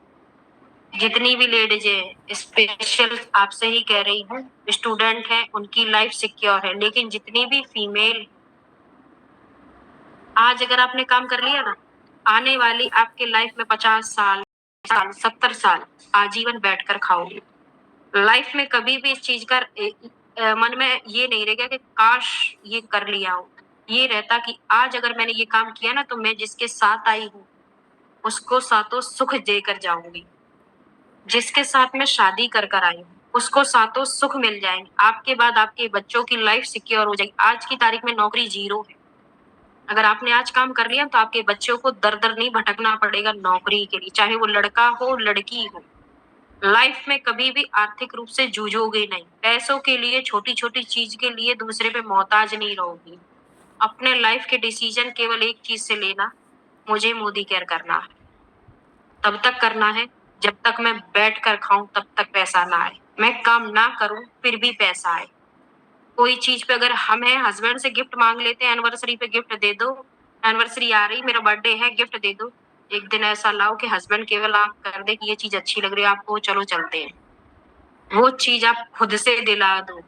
[SPEAKER 2] जितनी भी लेडीज है, स्पेशल आपसे ही कह रही हूँ, स्टूडेंट है उनकी लाइफ सिक्योर है, लेकिन जितनी भी फीमेल, आज अगर आपने काम कर लिया ना, आने वाली आपके लाइफ में 50 साल 70 साल आजीवन बैठकर खाओगे। लाइफ में कभी भी इस चीज का मन में ये नहीं रहेगा कि काश ये कर लिया हो। ये रहता कि आज अगर मैंने ये काम किया ना, तो मैं जिसके साथ आई हूँ उसको सातों सुख देकर जाऊंगी। जिसके साथ मैं शादी कर आई हूँ उसको सातों सुख मिल जाएंगे। आपके बाद आपके बच्चों की लाइफ सिक्योर हो जाएगी। आज की तारीख में नौकरी 0 है। अगर आपने आज काम कर लिया तो आपके बच्चों को दर दर नहीं भटकना पड़ेगा नौकरी के लिए, चाहे वो लड़का हो लड़की हो। लाइफ में कभी भी आर्थिक रूप से जूझोगे नहीं। पैसों के लिए, छोटी छोटी चीज के लिए दूसरे पे मोहताज नहीं रहोगी। अपने लाइफ के डिसीजन केवल एक चीज से लेना, मुझे मोदी केयर करना है, तब तक करना है जब तक मैं बैठ कर खाऊं तब तक पैसा ना आए, मैं काम ना करूं फिर भी पैसा आए। कोई चीज पे अगर हम है हस्बैंड से गिफ्ट मांग लेते हैं, एनिवर्सरी पे गिफ्ट दे दो, एनिवर्सरी आ रही मेरा बर्थडे है गिफ्ट दे दो, एक दिन ऐसा लाओ कि हस्बैंड केवल आप कर दे कि ये चीज अच्छी लग रही है आपको, चलो चलते हैं। वो चीज आप खुद से दिला दो,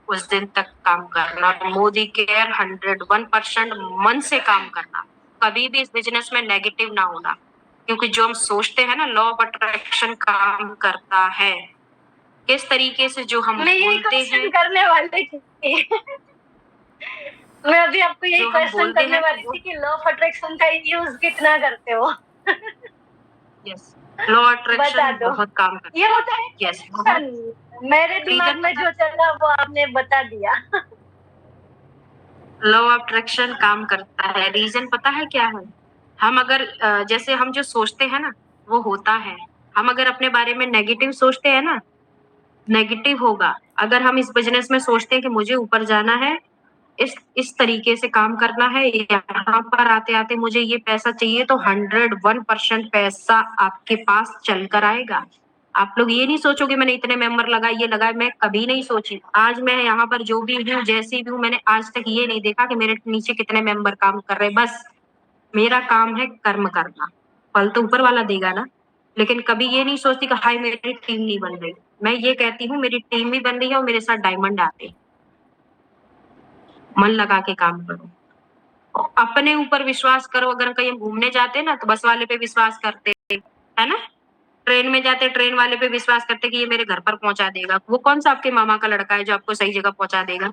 [SPEAKER 2] उस दिन तक काम करना। मोदी केयर 101% मन से काम करना। कभी भी इस बिजनेस में नेगेटिव ना होना, क्योंकि जो हम सोचते हैं ना, लॉ ऑफ अट्रैक्शन काम करता है। किस तरीके से जो हम
[SPEAKER 1] मैं यही
[SPEAKER 2] बोलते
[SPEAKER 1] क्वेश्चन
[SPEAKER 2] हैं
[SPEAKER 1] करने वाली थी मैं अभी आपको यही
[SPEAKER 2] जो हम
[SPEAKER 1] क्वेश्चन
[SPEAKER 2] बोलते
[SPEAKER 1] करने
[SPEAKER 2] हैं
[SPEAKER 1] वाली थी कि लॉ ऑफ अट्रैक्शन का यूज कितना करते हो?
[SPEAKER 2] यस, लॉ
[SPEAKER 1] बता
[SPEAKER 2] अट्रैक्शन
[SPEAKER 1] दो।
[SPEAKER 2] बहुत काम करता
[SPEAKER 1] ये होता है
[SPEAKER 2] है। यस, बहुत।
[SPEAKER 1] attraction। मेरे दिमाग
[SPEAKER 2] रीजन
[SPEAKER 1] में
[SPEAKER 2] पता
[SPEAKER 1] जो चला वो आपने बता दिया।
[SPEAKER 2] लॉ ऑफ अट्रैक्शन काम करता है, रीजन पता है क्या है? हम अगर जैसे हम जो सोचते हैं ना वो होता है। हम अगर अपने बारे में नेगेटिव सोचते हैं ना, नेगेटिव होगा। अगर हम इस बिजनेस में सोचते हैं कि मुझे ऊपर जाना है, इस तरीके से काम करना है, यहाँ पर आते-आते मुझे ये पैसा चाहिए, तो 101% पैसा आपके पास चल कर आएगा। आप लोग ये नहीं सोचोगे मैंने इतने मेंबर लगाए, ये लगाए, मैं कभी नहीं सोची। आज मैं यहाँ पर जो भी हूँ, जैसी भी हूँ, मैंने आज तक ये नहीं देखा कि मेरे नीचे कितने मेंबर काम कर रहे हैं। बस मेरा काम है कर्म करना, फल तो ऊपर वाला देगा ना। लेकिन कभी ये नहीं सोचती कि हाय मेरी टीम नहीं बन रही। मैं ये कहती हूँ मेरी टीम भी बन रही है और मेरे साथ डायमंड आते हैं। मन लगा के काम करो। अपने ऊपर विश्वास करो। अगर कहीं हम घूमने जाते हैं ना तो बस वाले पे विश्वास करते हैं, है ना? ट्रेन में जाते हैं, ट्रेन वाले पे विश्वास करते हैं कि ये मेरे घर पर पहुंचा देगा। वो कौन सा आपके मामा का लड़का है जो आपको सही जगह पहुंचा देगा,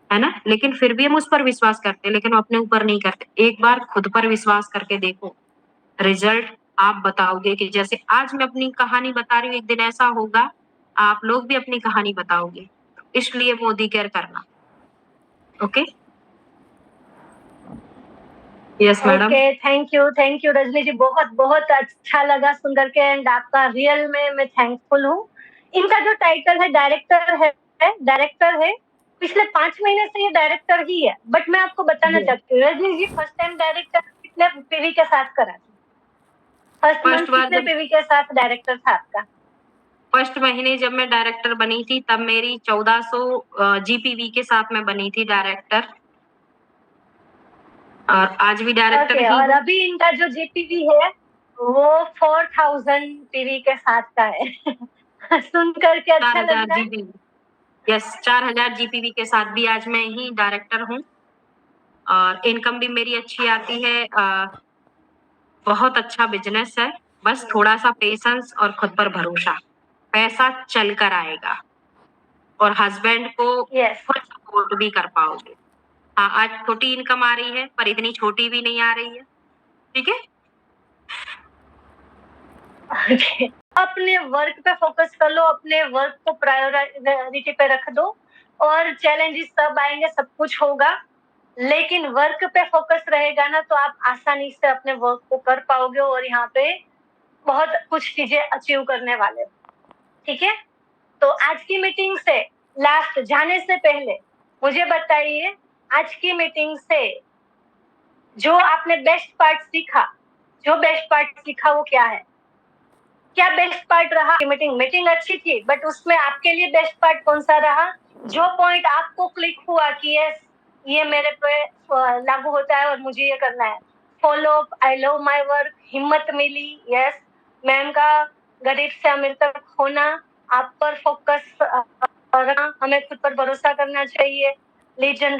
[SPEAKER 2] है ना? लेकिन फिर भी हम उस पर विश्वास करते हैं, लेकिन हम अपने ऊपर नहीं करते। एक बार खुद पर विश्वास करके देखो, रिजल्ट आप बताओगे कि जैसे आज मैं अपनी कहानी बता रही हूँ, एक दिन ऐसा होगा आप लोग भी अपनी कहानी बताओगे। इसलिए मोदी केयर करना। Okay? Yes madam.
[SPEAKER 1] Okay, thank you Rajni ji, बहुत बहुत अच्छा लगा सुन करके एंड आपका रियल में मैं थैंकफुल हूँ। इनका जो टाइटल है डायरेक्टर है, पिछले 5 महीने से ये डायरेक्टर ही है। बट मैं आपको बताना चाहती हूँ रजनी जी, फर्स्ट टाइम डायरेक्टर कितने पीवी के साथ करा था? फर्स्ट मंथ
[SPEAKER 2] फर्स्ट बार
[SPEAKER 1] कितने
[SPEAKER 2] जब
[SPEAKER 1] पीवी के साथ डायरेक्टर था आपका?
[SPEAKER 2] फर्स्ट महीने जब मैं डायरेक्टर बनी थी तब मेरी 1400 जीपीवी के साथ मैं बनी थी डायरेक्टर, और आज भी डायरेक्टर
[SPEAKER 1] ओके,
[SPEAKER 2] ही
[SPEAKER 1] और
[SPEAKER 2] हूँ।
[SPEAKER 1] अभी इनका जो जीपीवी है वो 4000 पीवी के साथ का है। सुन करके अच्छा लग
[SPEAKER 2] 4000
[SPEAKER 1] रहा है।
[SPEAKER 2] जीपीवी। यस, 4000 जीपीवी के साथ भी आज मैं ही डायरेक्टर हूँ और इनकम भी मेरी अच्छी आती है। बहुत अच्छा बिजनेस है। बस थोड़ा सा पेशेंस और खुद पर भरोसा, पैसा चल कर आएगा और हस्बैंड को
[SPEAKER 1] यस।
[SPEAKER 2] खुद सपोर्ट भी कर पाओगे। हाँ, आज छोटी इनकम आ रही है पर इतनी छोटी भी नहीं आ रही है। ठीक है?
[SPEAKER 1] अपने वर्क पे फोकस कर लो, अपने वर्क को प्रायोरिटी पे रख दो और चैलेंजेस सब आएंगे, सब कुछ होगा, लेकिन वर्क पे फोकस रहेगा ना तो आप आसानी से अपने वर्क को कर पाओगे और यहाँ पे बहुत कुछ चीजें अचीव करने वाले हो। ठीक है, तो आज की मीटिंग से लास्ट जाने से पहले मुझे बताइए, आज की मीटिंग से जो आपने बेस्ट पार्ट सीखा वो क्या है? क्या बेस्ट पार्ट रहा? मीटिंग अच्छी थी बट उसमें आपके लिए बेस्ट पार्ट कौन सा रहा? जो पॉइंट आपको क्लिक हुआ कि यस ये मेरे पे लागू होता है और मुझे ये करना है। Follow up, I love my work, हिम्मत मिली, यस मैम का गरीब से अमीर तक होना, आप पर फोकस रखना, हमें खुद पर भरोसा करना चाहिए, लीड जनरेट